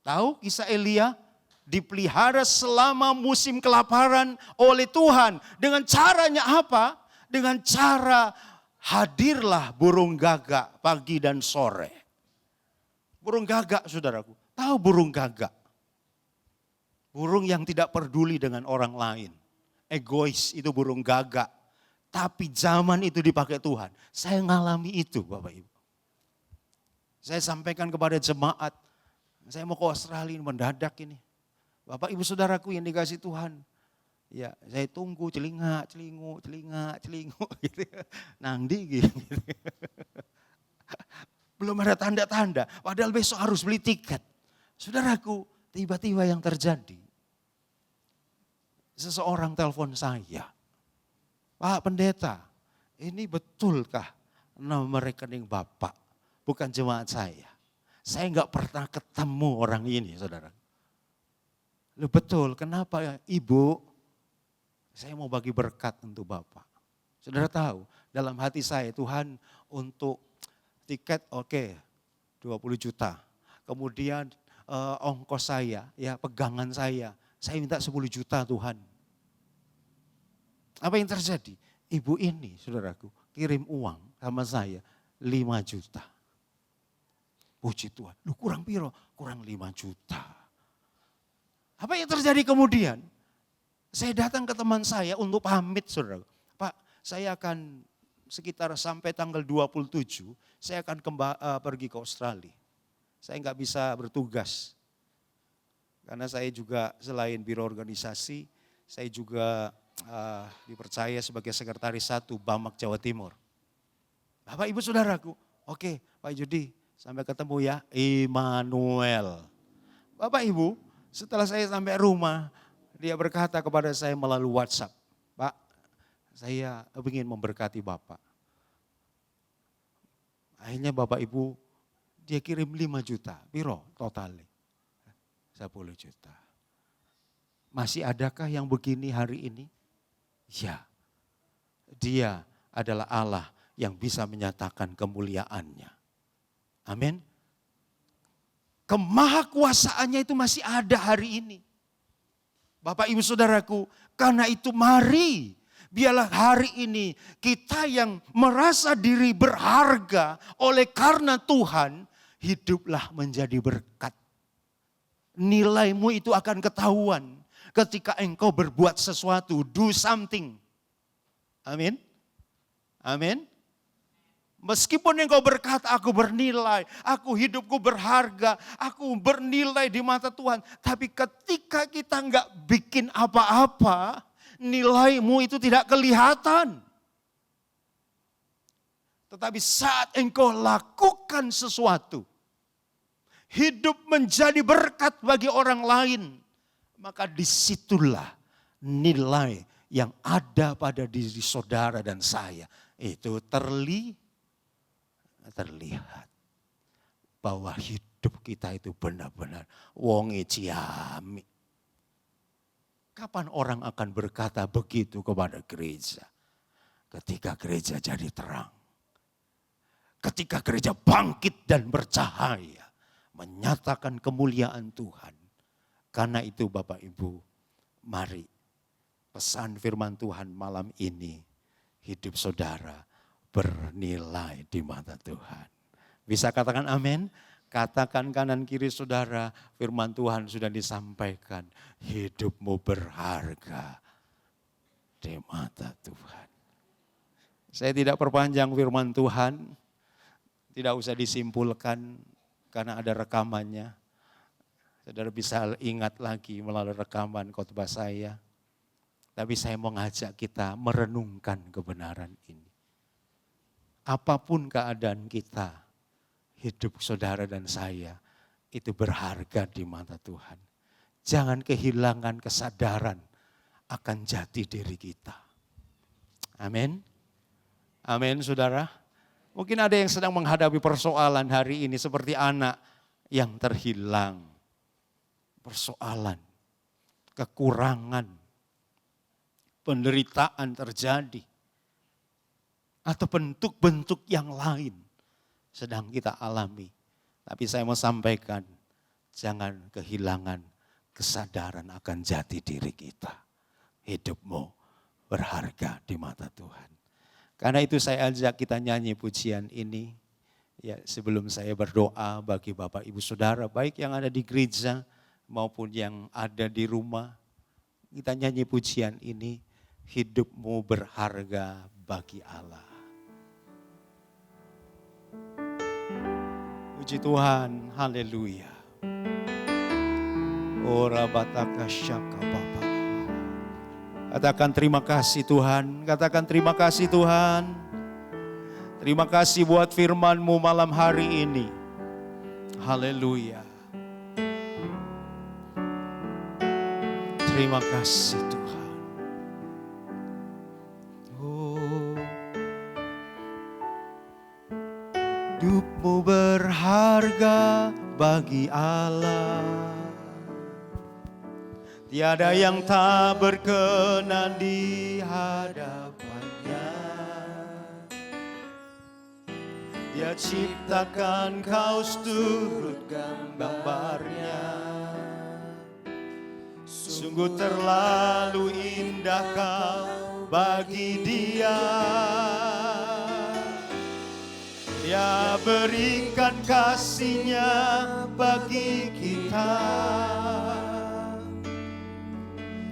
[SPEAKER 6] Tahu kisah Elia? Dipelihara selama musim kelaparan oleh Tuhan. Dengan caranya apa? Dengan cara hadirlah burung gagak pagi dan sore. Burung gagak saudaraku. Tahu burung gagak? Burung yang tidak peduli dengan orang lain. Egois itu burung gagak. Tapi zaman itu dipakai Tuhan. Saya ngalami itu Bapak Ibu. Saya sampaikan kepada jemaat. Saya mau ke Australia mendadak ini. Bapak Ibu Saudaraku yang dikasih Tuhan. Ya, saya tunggu celinga gitu. Nangdi gitu. Belum ada tanda-tanda, padahal besok harus beli tiket. Saudaraku, tiba-tiba yang terjadi. Seseorang telepon saya. Pak Pendeta, ini betulkah nomor rekening Bapak? Bukan jemaat saya. Saya enggak pernah ketemu orang ini, saudara. Loh betul, kenapa ya? Ibu, saya mau bagi berkat untuk Bapak. Saudara tahu, dalam hati saya Tuhan untuk tiket oke, 20 juta. Kemudian ongkos saya, ya pegangan saya minta 10 juta Tuhan. Apa yang terjadi? Ibu ini, saudaraku, kirim uang sama saya 5 juta. Puji Tuhan, lu kurang piro? Kurang 5 juta. Apa yang terjadi kemudian? Saya datang ke teman saya untuk pamit, saudara. Pak, saya akan sekitar sampai tanggal 27, saya akan pergi ke Australia. Saya nggak bisa bertugas. Karena saya juga selain biro organisasi, saya juga dipercaya sebagai sekretaris 1 Bamak Jawa Timur. Bapak Ibu Saudaraku, oke Pak Judi, sampai ketemu ya, Immanuel. Bapak Ibu, setelah saya sampai rumah, dia berkata kepada saya melalui WhatsApp, Pak, saya ingin memberkati Bapak. Akhirnya Bapak Ibu, dia kirim 5 juta, piro totalnya? 10 juta. Masih adakah yang begini hari ini? Ya, dia adalah Allah yang bisa menyatakan kemuliaannya. Amin. Kemahakuasaannya itu masih ada hari ini. Bapak Ibu Saudaraku, karena itu mari biarlah hari ini kita yang merasa diri berharga oleh karena Tuhan, hiduplah menjadi berkat. Nilaimu itu akan ketahuan ketika engkau berbuat sesuatu, do something. Amin. Amin. Meskipun engkau berkata aku bernilai, aku hidupku berharga, aku bernilai di mata Tuhan. Tapi ketika kita enggak bikin apa-apa, nilaimu itu tidak kelihatan. Tetapi saat engkau lakukan sesuatu, hidup menjadi berkat bagi orang lain, maka disitulah nilai yang ada pada diri saudara dan saya itu terlihat bahwa hidup kita itu benar-benar wonge ciami. Kapan orang akan berkata begitu kepada gereja? Ketika gereja jadi terang. Ketika gereja bangkit dan bercahaya. Menyatakan kemuliaan Tuhan. Karena itu Bapak Ibu, mari pesan firman Tuhan malam ini, hidup saudara bernilai di mata Tuhan. Bisa katakan amin? Katakan kanan kiri saudara, firman Tuhan sudah disampaikan, hidupmu berharga di mata Tuhan. Saya tidak perpanjang firman Tuhan, tidak usah disimpulkan, karena ada rekamannya. Saudara bisa ingat lagi melalui rekaman khotbah saya. Tapi saya mau ngajak kita merenungkan kebenaran ini. Apapun keadaan kita, hidup saudara dan saya itu berharga di mata Tuhan. Jangan kehilangan kesadaran akan jati diri kita. Amin. Amin saudara. Mungkin ada yang sedang menghadapi persoalan hari ini seperti anak yang terhilang. Persoalan, kekurangan, penderitaan terjadi. Atau bentuk-bentuk yang lain sedang kita alami. Tapi saya mau sampaikan, jangan kehilangan kesadaran akan jati diri kita. Hidupmu berharga di mata Tuhan. Karena itu saya ajak kita nyanyi pujian ini. Ya, sebelum saya berdoa bagi Bapak Ibu Saudara, baik yang ada di gereja maupun yang ada di rumah. Kita nyanyi pujian ini, hidupmu berharga bagi Allah. Puji Tuhan, haleluya. Ora bataka syaka Bapa. Katakan terima kasih Tuhan, katakan terima kasih Tuhan. Terima kasih buat firman-Mu malam hari ini. Haleluya. Terima kasih Tuhan. Oh, hidupmu berharga bagi Allah. Tiada yang tak berkenan di hadapannya. Dia ciptakan kau seturut gambarnya. Sungguh terlalu indah kau bagi Dia. Dia berikan kasih-Nya bagi kita.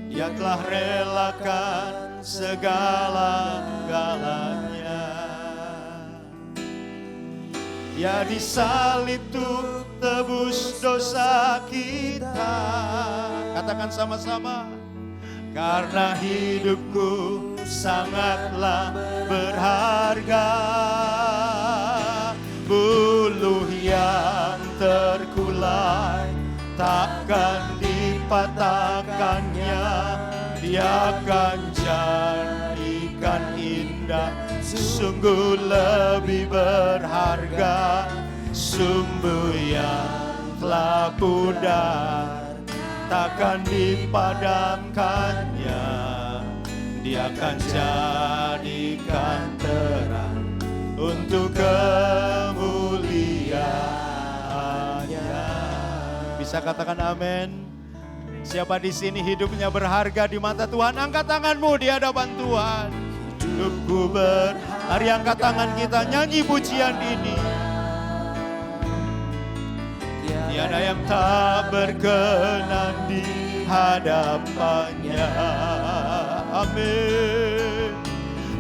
[SPEAKER 6] Dia telah relakan segala-galanya. Dia disalib untuk tebus dosa kita. Katakan sama-sama. Karena hidupku sangatlah berharga. Buluh yang terkulai takkan dipatahkannya. Dia akan jadikan indah, sungguh lebih berharga. Sumber yang telah pudar takkan dipadamkannya. Dia akan jadikan terang untuk kemuliaan-Nya. Bisa katakan amin? Siapa di sini hidupnya berharga di mata Tuhan? Angkat tanganmu di hadapan Tuhan. Hidupku Mari angkat tangan kita nyanyi pujian ini. Tiada yang tak berkenan di hadapannya. Amin.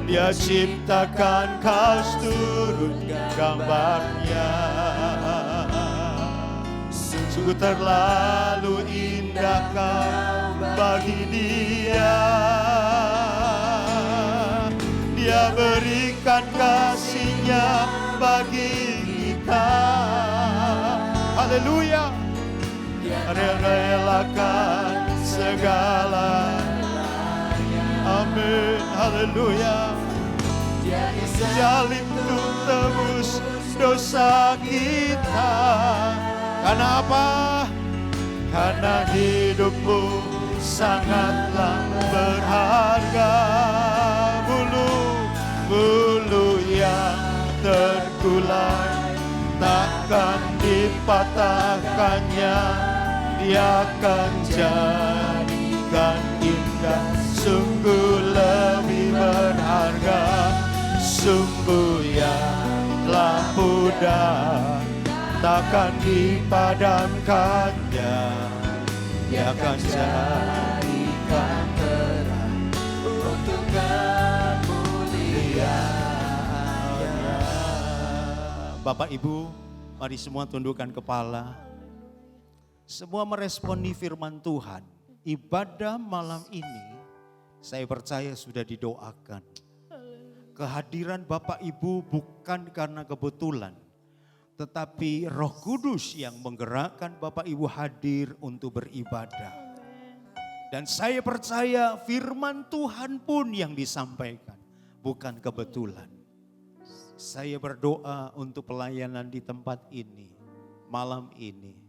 [SPEAKER 6] Dia ciptakan kaus turun gambarnya. Sungguh terlalu indah kau bagi Dia. Dia berikan kasih-Nya bagi kita. Haleluya. Dia relakan segala. Amin. Haleluya. Dia disalib untuk tebus dosa kita. Karena apa? Karena hidupmu sangatlah berharga. Bulu yang terkulai takkan dipatahkannya. Dia akan jadikan indah, sungguh lebih berharga. Sumber yang telah pudar takkan dipadamkannya. Dia akan jadikan terang untuk kemuliaan-Nya. Bapak Ibu, mari semua tundukkan kepala. Semua meresponi firman Tuhan. Ibadah malam ini saya percaya sudah didoakan. Kehadiran Bapak Ibu bukan karena kebetulan, tetapi Roh Kudus yang menggerakkan Bapak Ibu hadir untuk beribadah. Dan saya percaya firman Tuhan pun yang disampaikan bukan kebetulan. Saya berdoa untuk pelayanan di tempat ini, malam ini.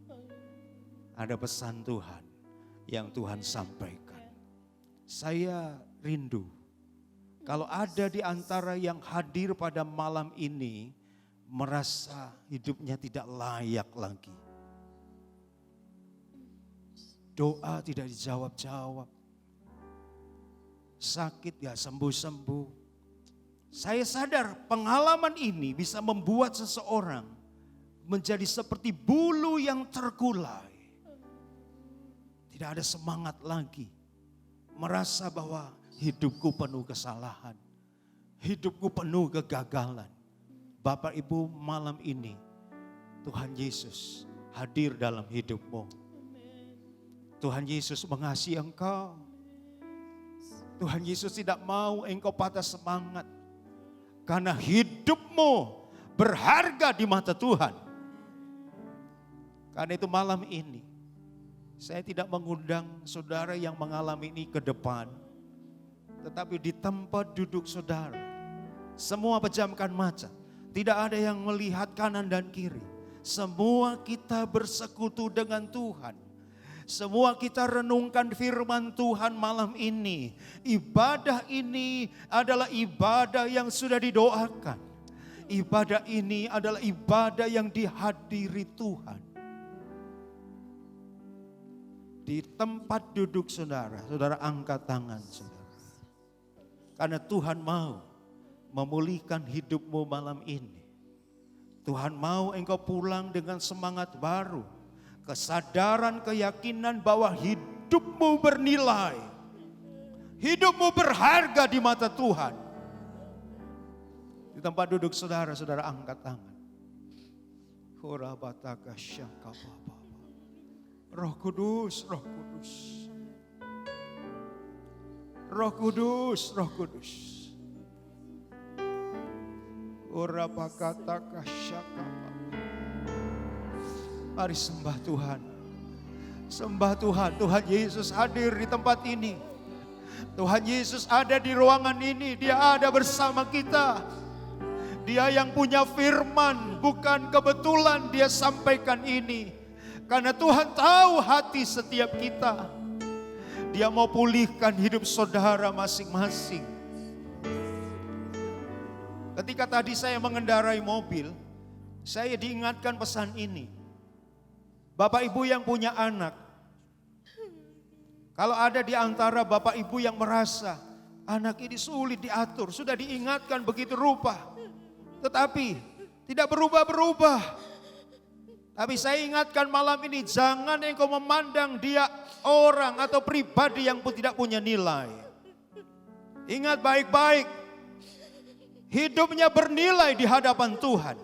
[SPEAKER 6] Ada pesan Tuhan yang Tuhan sampaikan. Saya rindu kalau ada di antara yang hadir pada malam ini merasa hidupnya tidak layak lagi. Doa tidak dijawab-jawab. Sakit gak sembuh-sembuh. Saya sadar pengalaman ini bisa membuat seseorang menjadi seperti bulu yang terkulai. Tidak ada semangat lagi. Merasa bahwa hidupku penuh kesalahan. Hidupku penuh kegagalan. Bapak Ibu, malam ini Tuhan Yesus hadir dalam hidupmu. Tuhan Yesus mengasihi engkau. Tuhan Yesus tidak mau engkau patah semangat. Karena hidupmu berharga di mata Tuhan. Karena itu malam ini saya tidak mengundang saudara yang mengalami ini ke depan. Tetapi di tempat duduk saudara, semua pejamkan mata. Tidak ada yang melihat kanan dan kiri. Semua kita bersekutu dengan Tuhan. Semua kita renungkan firman Tuhan malam ini. Ibadah ini adalah ibadah yang sudah didoakan. Ibadah ini adalah ibadah yang dihadiri Tuhan. Di tempat duduk saudara, saudara angkat tangan saudara. Karena Tuhan mau memulihkan hidupmu malam ini. Tuhan mau engkau pulang dengan semangat baru. Kesadaran, keyakinan bahwa hidupmu bernilai. Hidupmu berharga di mata Tuhan. Di tempat duduk saudara, saudara angkat tangan. Roh Kudus, Roh Kudus. Roh Kudus, Roh Kudus. Mari sembah Tuhan. Sembah Tuhan. Tuhan Yesus hadir di tempat ini. Tuhan Yesus ada di ruangan ini. Dia ada bersama kita. Dia yang punya firman. Bukan kebetulan dia sampaikan ini. Karena Tuhan tahu hati setiap kita. Dia mau pulihkan hidup saudara masing-masing. Ketika tadi saya mengendarai mobil, saya diingatkan pesan ini. Bapak Ibu yang punya anak, kalau ada di antara Bapak Ibu yang merasa anak ini sulit diatur, sudah diingatkan begitu rupa, tetapi tidak berubah-berubah. Tapi saya ingatkan malam ini, jangan engkau memandang dia orang atau pribadi yang pun tidak punya nilai. Ingat baik-baik, hidupnya bernilai di hadapan Tuhan.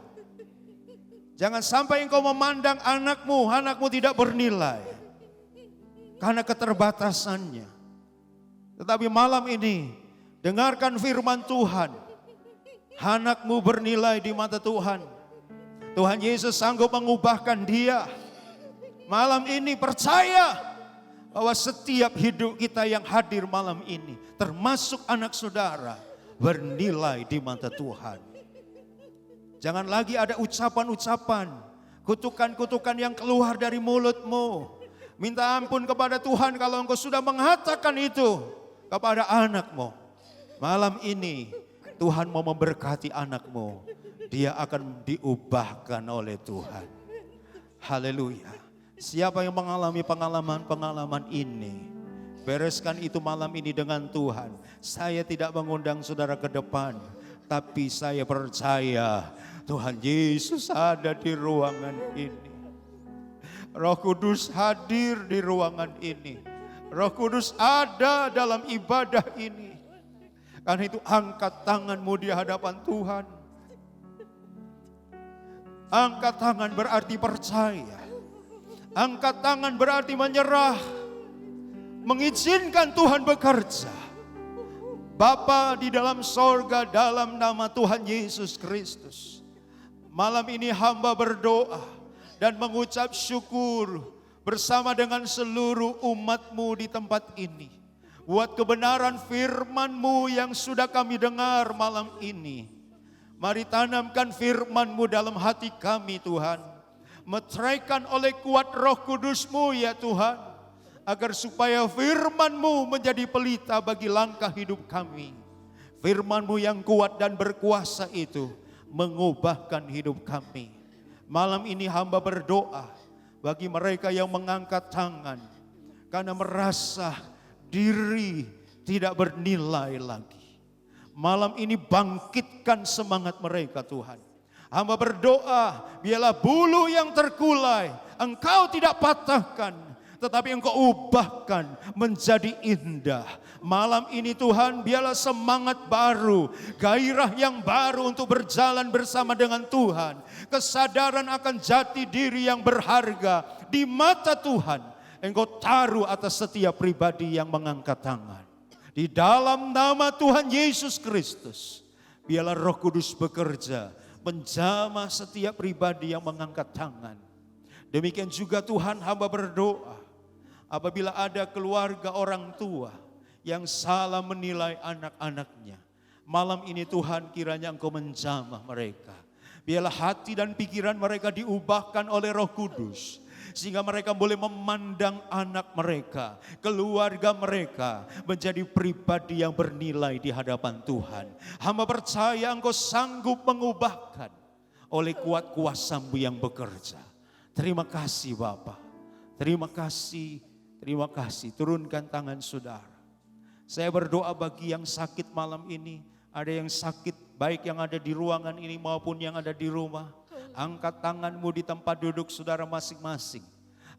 [SPEAKER 6] Jangan sampai engkau memandang anakmu tidak bernilai. Karena keterbatasannya. Tetapi malam ini, dengarkan firman Tuhan. Anakmu bernilai di mata Tuhan. Tuhan Yesus sanggup mengubahkan dia. Malam ini percaya bahwa setiap hidup kita yang hadir malam ini, termasuk anak saudara, bernilai di mata Tuhan. Jangan lagi ada ucapan-ucapan, kutukan-kutukan yang keluar dari mulutmu. Minta ampun kepada Tuhan kalau engkau sudah mengatakan itu kepada anakmu. Malam ini Tuhan mau memberkati anakmu. Dia akan diubahkan oleh Tuhan. Haleluya. Siapa yang mengalami pengalaman-pengalaman ini, bereskan itu malam ini dengan Tuhan. Saya tidak mengundang saudara ke depan, tapi saya percaya Tuhan Yesus ada di ruangan ini. Roh Kudus hadir di ruangan ini. Roh Kudus ada dalam ibadah ini. Karena itu angkat tanganmu di hadapan Tuhan. Angkat tangan berarti percaya. Angkat tangan berarti menyerah. Mengizinkan Tuhan bekerja. Bapa di dalam sorga, dalam nama Tuhan Yesus Kristus. Malam ini hamba berdoa dan mengucap syukur bersama dengan seluruh umat-Mu di tempat ini. Buat kebenaran firman-Mu yang sudah kami dengar malam ini. Mari tanamkan firman-Mu dalam hati kami Tuhan. Meteraikan oleh kuat Roh Kudus-Mu ya Tuhan. Agar supaya firman-Mu menjadi pelita bagi langkah hidup kami. Firman-Mu yang kuat dan berkuasa itu mengubahkan hidup kami. Malam ini hamba berdoa bagi mereka yang mengangkat tangan. Karena merasa diri tidak bernilai lagi. Malam ini bangkitkan semangat mereka Tuhan. Hamba berdoa biarlah bulu yang terkulai Engkau tidak patahkan, tetapi Engkau ubahkan menjadi indah. Malam ini Tuhan biarlah semangat baru, gairah yang baru untuk berjalan bersama dengan Tuhan. Kesadaran akan jati diri yang berharga di mata Tuhan. Engkau taruh atas setiap pribadi yang mengangkat tangan. Di dalam nama Tuhan Yesus Kristus, biarlah Roh Kudus bekerja, menjamah setiap pribadi yang mengangkat tangan. Demikian juga Tuhan hamba berdoa, apabila ada keluarga orang tua yang salah menilai anak-anaknya. Malam ini Tuhan kiranya Engkau menjamah mereka. Biarlah hati dan pikiran mereka diubahkan oleh Roh Kudus. Sehingga mereka boleh memandang anak mereka, keluarga mereka menjadi pribadi yang bernilai di hadapan Tuhan. Hamba percaya Engkau sanggup mengubahkan oleh kuat kuasa-Mu yang bekerja. Terima kasih Bapa. Terima kasih. Turunkan tangan saudara. Saya berdoa bagi yang sakit malam ini. Ada yang sakit baik yang ada di ruangan ini maupun yang ada di rumah. Angkat tanganmu di tempat duduk saudara masing-masing.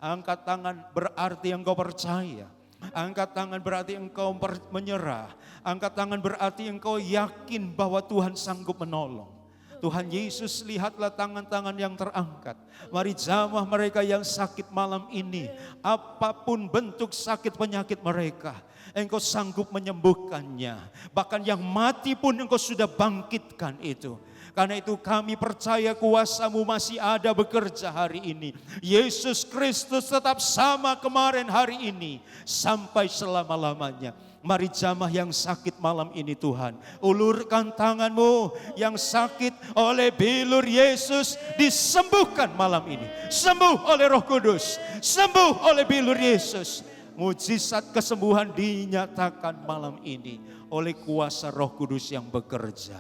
[SPEAKER 6] Angkat tangan berarti engkau percaya. Angkat tangan berarti engkau menyerah. Angkat tangan berarti engkau yakin bahwa Tuhan sanggup menolong. Tuhan Yesus, lihatlah tangan-tangan yang terangkat. Mari jamah mereka yang sakit malam ini. Apapun bentuk sakit penyakit mereka, Engkau sanggup menyembuhkannya. Bahkan yang mati pun Engkau sudah bangkitkan itu. Karena itu kami percaya kuasa-Mu masih ada bekerja hari ini. Yesus Kristus tetap sama kemarin hari ini sampai selama-lamanya. Mari jamah yang sakit malam ini Tuhan. Ulurkan tanganmu yang sakit oleh bilur Yesus disembuhkan malam ini. Sembuh oleh Roh Kudus. Sembuh oleh bilur Yesus. Mujizat kesembuhan dinyatakan malam ini oleh kuasa Roh Kudus yang bekerja.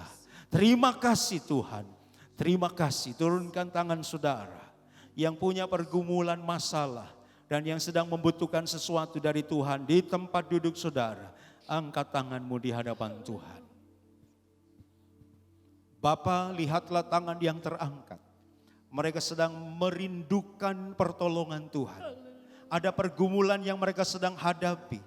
[SPEAKER 6] Terima kasih Tuhan. Terima kasih. Turunkan tangan saudara yang punya pergumulan masalah dan yang sedang membutuhkan sesuatu dari Tuhan di tempat duduk saudara. Angkat tanganmu di hadapan Tuhan. Bapa, lihatlah tangan yang terangkat. Mereka sedang merindukan pertolongan Tuhan. Ada pergumulan yang mereka sedang hadapi.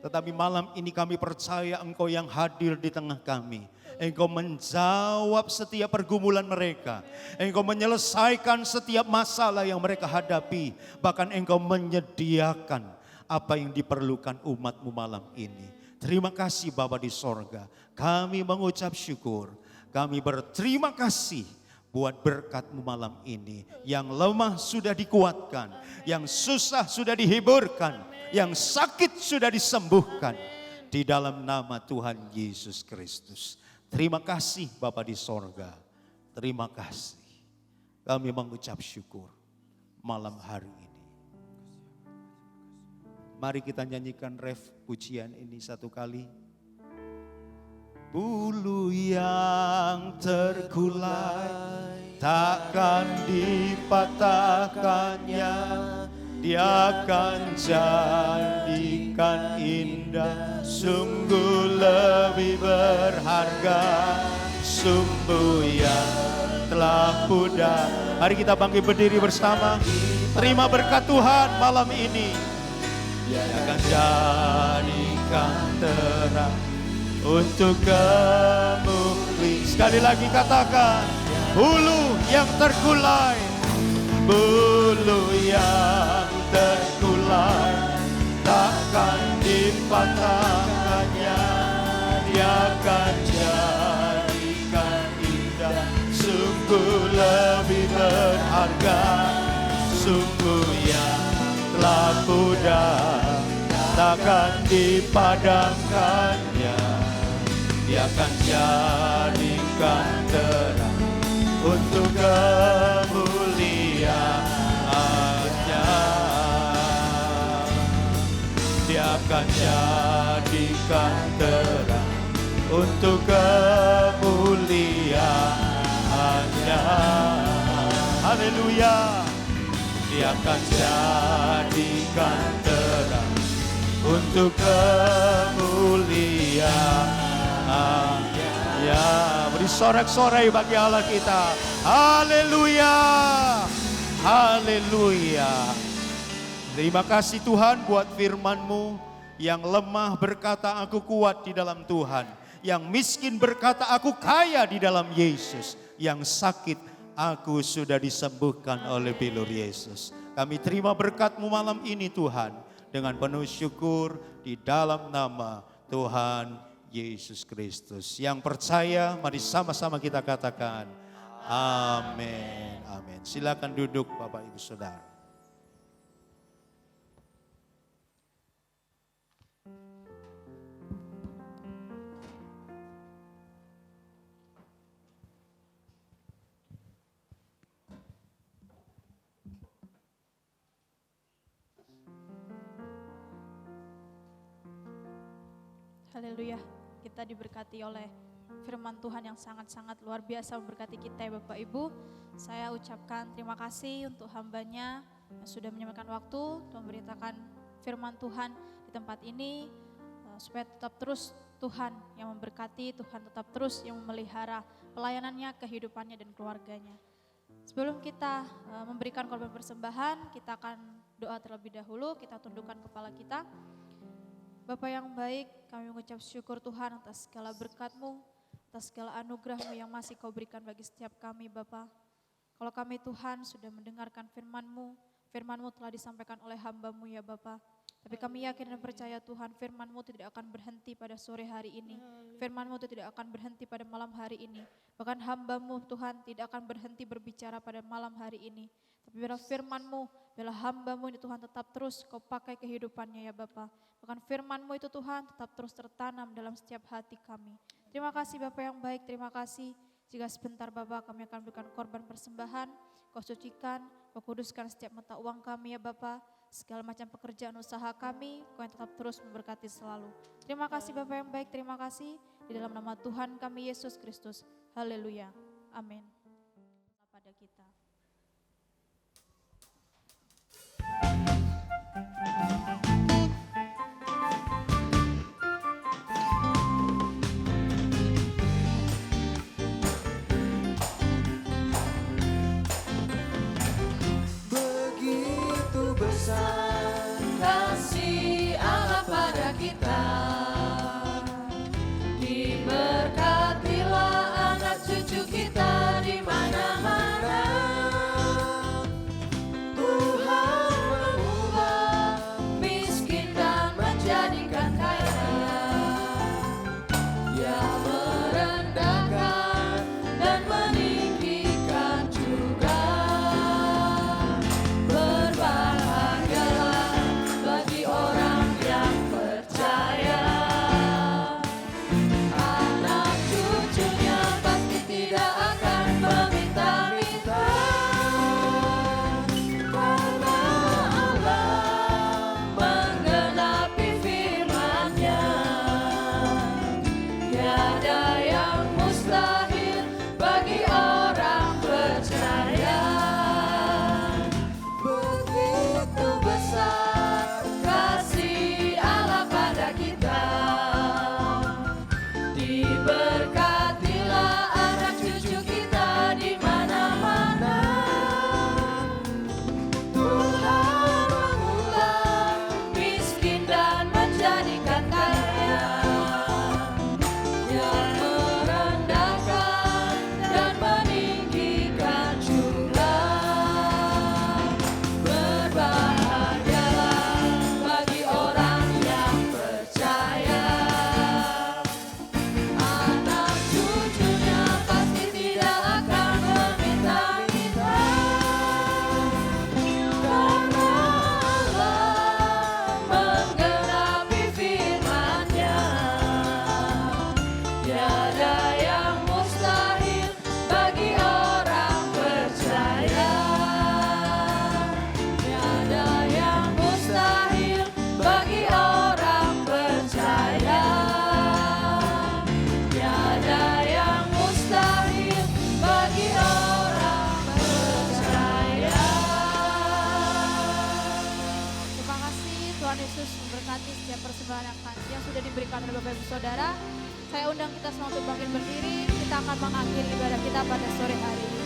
[SPEAKER 6] Tetapi malam ini kami percaya Engkau yang hadir di tengah kami. Engkau menjawab setiap pergumulan mereka. Engkau menyelesaikan setiap masalah yang mereka hadapi. Bahkan Engkau menyediakan apa yang diperlukan umat-Mu malam ini. Terima kasih Bapa di sorga. Kami mengucap syukur. Kami berterima kasih buat berkat-Mu malam ini. Yang lemah sudah dikuatkan. Yang susah sudah dihiburkan. Yang sakit sudah disembuhkan. Di dalam nama Tuhan Yesus Kristus. Terima kasih Bapa di sorga. Terima kasih. Kami mengucap syukur malam hari ini. Mari kita nyanyikan ref pujian ini satu kali. Bulu yang terkulai takkan dipatahkannya. Dia akan jadikan indah, sungguh lebih berharga sumbu yang telah pudar. Mari kita bangkit berdiri bersama. Terima berkat Tuhan malam ini. Dia akan jadikan terang untuk kemukli. Sekali lagi katakan, bulu yang terkulai, bulu yang terkulai takkan dipatahkannya. Dia akan jadikan indah, sungguh lebih berharga sumbu yang telah pudar, takkan dipadamkannya. Dia akan jadikan terang untuk kemuliaannya. Dia akan jadikan terang untuk kemuliaannya. Haleluya. Dia akan jadikan terang untuk kemuliaan. Ya, beri sorak-sorai bagi Allah kita. Haleluya. Haleluya. Terima kasih Tuhan buat firman-Mu. Yang lemah berkata aku kuat di dalam Tuhan. Yang miskin berkata aku kaya di dalam Yesus. Yang sakit aku sudah disembuhkan oleh bilur Yesus. Kami terima berkat-Mu malam ini Tuhan. Dengan penuh syukur di dalam nama Tuhan Yesus Kristus. Yang percaya mari sama-sama kita katakan amin. Amin. Silakan duduk Bapak Ibu Saudara.
[SPEAKER 4] Haleluya, kita diberkati oleh firman Tuhan yang sangat-sangat luar biasa memberkati kita ya Bapak Ibu. Saya ucapkan terima kasih untuk hambanya yang sudah menyempatkan waktu untuk memberitakan firman Tuhan di tempat ini. supaya tetap terus Tuhan yang memberkati, Tuhan tetap terus yang memelihara pelayanannya, kehidupannya dan keluarganya. Sebelum kita memberikan korban persembahan, kita akan doa terlebih dahulu, kita tundukkan kepala kita. Bapa yang baik, kami mengucap syukur Tuhan atas segala berkat-Mu, atas segala anugerah-Mu yang masih Kau berikan bagi setiap kami Bapa. Kalau kami Tuhan sudah mendengarkan firman-Mu, firman-Mu telah disampaikan oleh hamba-Mu ya Bapa. Tapi kami yakin dan percaya Tuhan, firman-Mu tidak akan berhenti pada sore hari ini. Firman-Mu tidak akan berhenti pada malam hari ini. Bahkan hamba-Mu Tuhan tidak akan berhenti berbicara pada malam hari ini. Tapi biarlah firman-Mu, biarlah hamba-Mu ini Tuhan tetap terus Kau pakai kehidupannya ya Bapa. Bahkan firman-Mu itu Tuhan tetap terus tertanam dalam setiap hati kami. Terima kasih Bapa yang baik, terima kasih. Jika sebentar Bapa kami akan berikan korban persembahan, Kau sucikan, Kau kuduskan setiap mata uang kami ya Bapa. Segala macam pekerjaan usaha kami, Kau yang tetap terus memberkati selalu. Terima kasih Bapa yang baik, terima kasih. Di dalam nama Tuhan kami Yesus Kristus. Haleluya. Amin. Pada kita.
[SPEAKER 5] Begitu besar kasih Allah pada kita, diberkatilah anak cucu kita di mana-mana. Tuhan mengubah miskin dan menjadikan kaya, Dia merendahkan dan meninggikan juga. Berbahagialah bagi orang yang percaya, anak cucunya pasti tidak akan meminta-minta, karena Allah menggenapi firman-Nya. Tiada yang mustahil bagi orang percaya. Begitu besar kasih Allah pada kita, diberkatilah anak cucu kita di mana-mana. Tuhan mengubah miskin dan menjadikan kaya, Dia merendahkan dan meninggikan juga. Berbahagialah bagi orang yang percaya, anak cucunya pasti tidak akan meminta-minta, karena Allah menggenapi firman-Nya. Tiada yang mustahil bagi orang percaya. Tiada yang mustahil bagi orang percaya. Tiada yang mustahil bagi orang percaya.
[SPEAKER 4] Terima kasih Tuhan Yesus memberkati setiap persembahan yang sudah diberikan oleh Bapak Ibu Saudara. Saya undang kita semua untuk bangkit berdiri. Kita akan mengakhiri ibadah kita pada sore hari ini.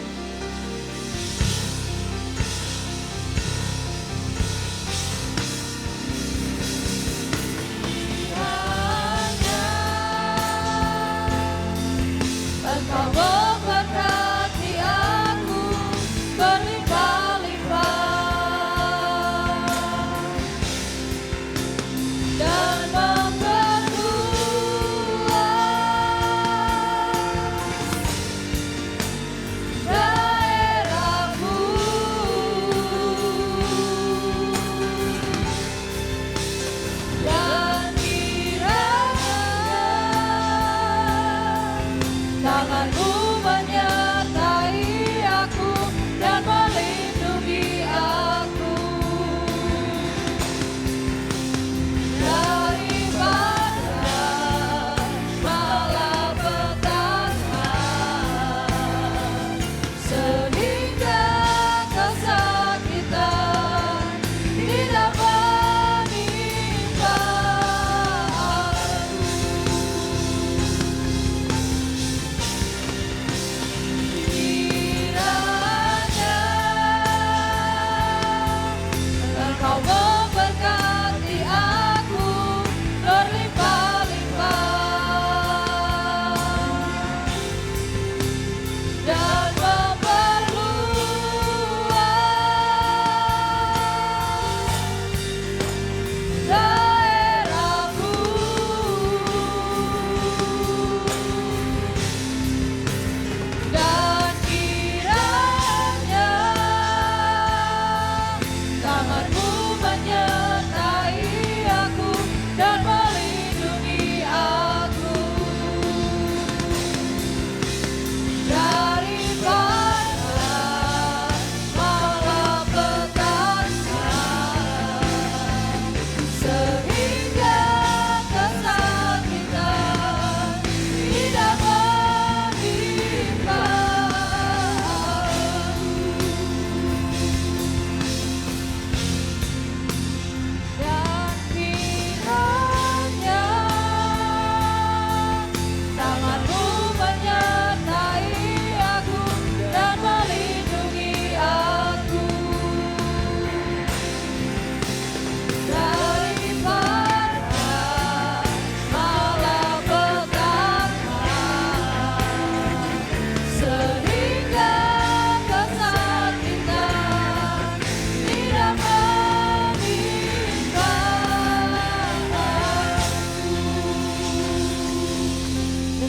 [SPEAKER 5] Engkau memberkati aku berlimpah-limpah dan memperluas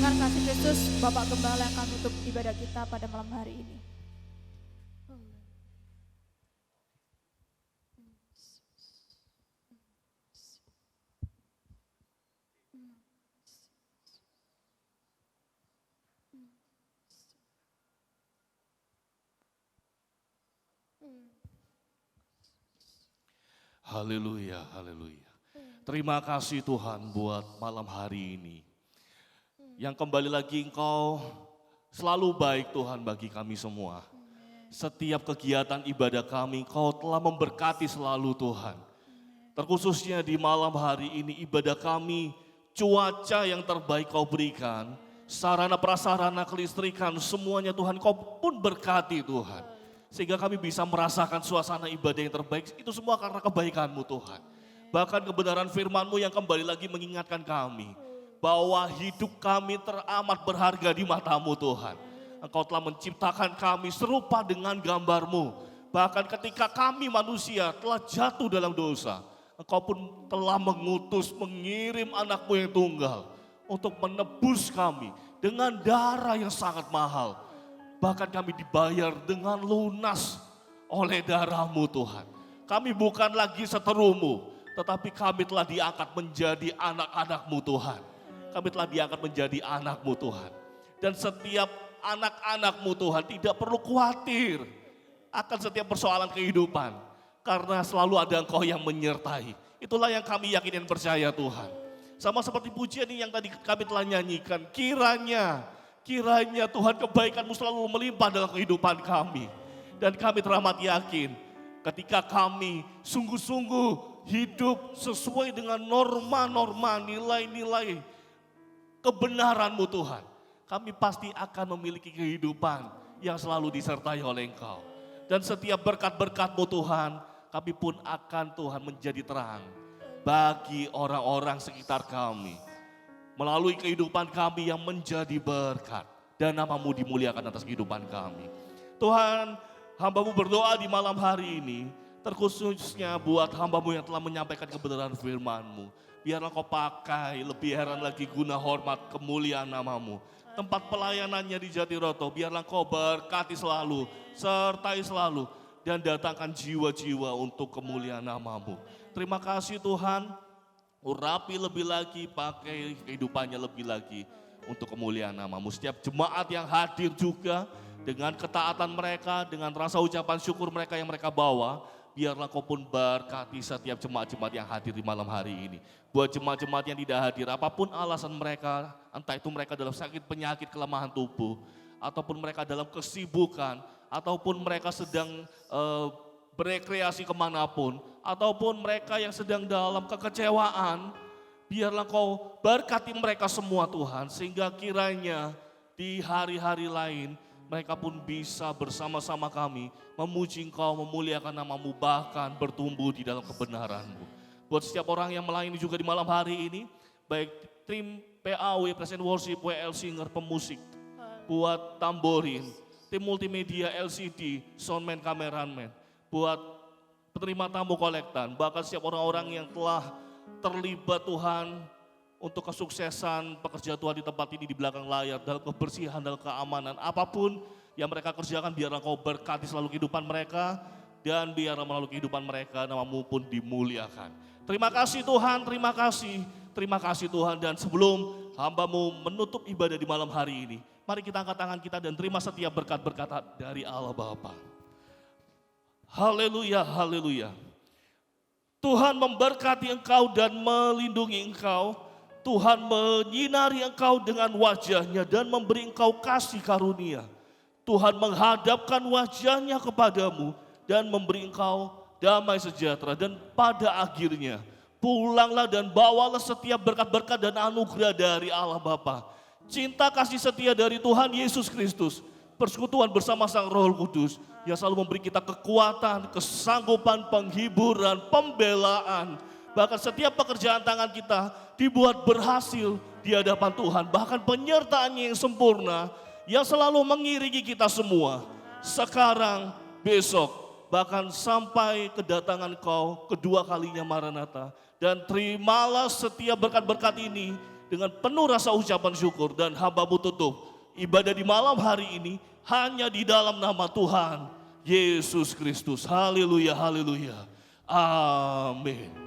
[SPEAKER 4] persilakan kasih Kristus Bapak Gembala yang akan menutup ibadah kita pada malam hari ini.
[SPEAKER 7] Haleluya, haleluya. Terima kasih Tuhan buat malam hari ini. Yang kembali lagi Engkau selalu baik Tuhan bagi kami semua. Setiap kegiatan ibadah kami Engkau telah memberkati selalu Tuhan. Terkhususnya di malam hari ini ibadah kami, cuaca yang terbaik Kau berikan, sarana prasarana kelistrikan semuanya Tuhan Kau pun berkati Tuhan. Sehingga kami bisa merasakan suasana ibadah yang terbaik, itu semua karena kebaikan-Mu Tuhan. Bahkan kebenaran firman-Mu yang kembali lagi mengingatkan kami, bahwa hidup kami teramat berharga di mata-Mu Tuhan. Engkau telah menciptakan kami serupa dengan gambar-Mu. Bahkan ketika kami manusia telah jatuh dalam dosa, Engkau pun telah mengirim anak-Mu yang tunggal untuk menebus kami dengan darah yang sangat mahal. Bahkan kami dibayar dengan lunas oleh darah-Mu Tuhan. Kami bukan lagi seteru-Mu, tetapi kami telah diangkat menjadi anak-anak-Mu Tuhan. Kami telah diangkat menjadi anak-Mu Tuhan. Dan setiap anak-anak-Mu Tuhan tidak perlu khawatir akan setiap persoalan kehidupan. Karena selalu ada Engkau yang menyertai. Itulah yang kami yakin dan percaya Tuhan. Sama seperti pujian ini yang tadi kami telah nyanyikan. Kiranya Tuhan kebaikan-Mu selalu melimpah dalam kehidupan kami. Dan kami teramat yakin ketika kami sungguh-sungguh hidup sesuai dengan norma-norma, nilai-nilai kebenaran-Mu Tuhan. Kami pasti akan memiliki kehidupan yang selalu disertai oleh Engkau. Dan setiap berkat-berkat-Mu Tuhan, kami pun akan Tuhan menjadi terang bagi orang-orang sekitar kami. Melalui kehidupan kami yang menjadi berkat. Dan nama-Mu dimuliakan atas kehidupan kami. Tuhan, hamba-Mu berdoa di malam hari ini. Terkhususnya buat hamba-Mu yang telah menyampaikan kebenaran firman-Mu. Biarlah Kau pakai lebih heran lagi guna hormat kemuliaan nama-Mu. Tempat pelayanannya di Jatiroto, biarlah Kau berkati selalu, sertai selalu. Dan datangkan jiwa-jiwa untuk kemuliaan nama-Mu. Terima kasih Tuhan. Urapi lebih lagi, pakai kehidupannya lebih lagi untuk kemuliaan nama-Mu. Setiap jemaat yang hadir juga dengan ketaatan mereka, dengan rasa ucapan syukur mereka yang mereka bawa, biarlah Kau pun berkati setiap jemaat-jemaat yang hadir di malam hari ini. Buat jemaat-jemaat yang tidak hadir, apapun alasan mereka, entah itu mereka dalam sakit penyakit kelemahan tubuh, ataupun mereka dalam kesibukan, ataupun mereka sedang berekreasi kemanapun, ataupun mereka yang sedang dalam kekecewaan, biarlah Kau berkati mereka semua Tuhan, sehingga kiranya di hari-hari lain mereka pun bisa bersama-sama kami memuji Engkau, memuliakan nama-Mu, bahkan bertumbuh di dalam kebenaran-Mu. Buat setiap orang yang melayani juga di malam hari ini, baik tim PAW, Present Worship, WL Singer, pemusik, buat tamborin, tim multimedia, LCD, soundman, kameraman, buat penerima tamu kolektan, bahkan setiap orang-orang yang telah terlibat Tuhan untuk kesuksesan pekerjaan Tuhan di tempat ini, di belakang layar, dalam kebersihan, dalam keamanan, apapun yang mereka kerjakan, biarlah Kau berkati selalu kehidupan mereka, dan biarlah melalui kehidupan mereka nama-Mu pun dimuliakan. Terima kasih Tuhan, terima kasih Tuhan. Dan sebelum hamba-Mu menutup ibadah di malam hari ini, mari kita angkat tangan kita dan terima setiap berkat-berkat dari Allah Bapa. Haleluya, haleluya. Tuhan memberkati engkau dan melindungi engkau. Tuhan menyinari engkau dengan wajah-Nya dan memberi engkau kasih karunia. Tuhan menghadapkan wajah-Nya kepadamu dan memberi engkau damai sejahtera. Dan pada akhirnya pulanglah dan bawalah setiap berkat-berkat dan anugerah dari Allah Bapa. Cinta kasih setia dari Tuhan Yesus Kristus, persekutuan bersama Sang Roh Kudus yang selalu memberi kita kekuatan, kesanggupan, penghiburan, pembelaan. Bahkan setiap pekerjaan tangan kita dibuat berhasil di hadapan Tuhan. Bahkan penyertaan-Nya yang sempurna yang selalu mengiringi kita semua. Sekarang, besok, bahkan sampai kedatangan Kau kedua kalinya Maranatha. Dan terimalah setiap berkat-berkat ini dengan penuh rasa ucapan syukur dan hamba-Mu tutup ibadah di malam hari ini hanya di dalam nama Tuhan Yesus Kristus. Haleluya, haleluya. Amin.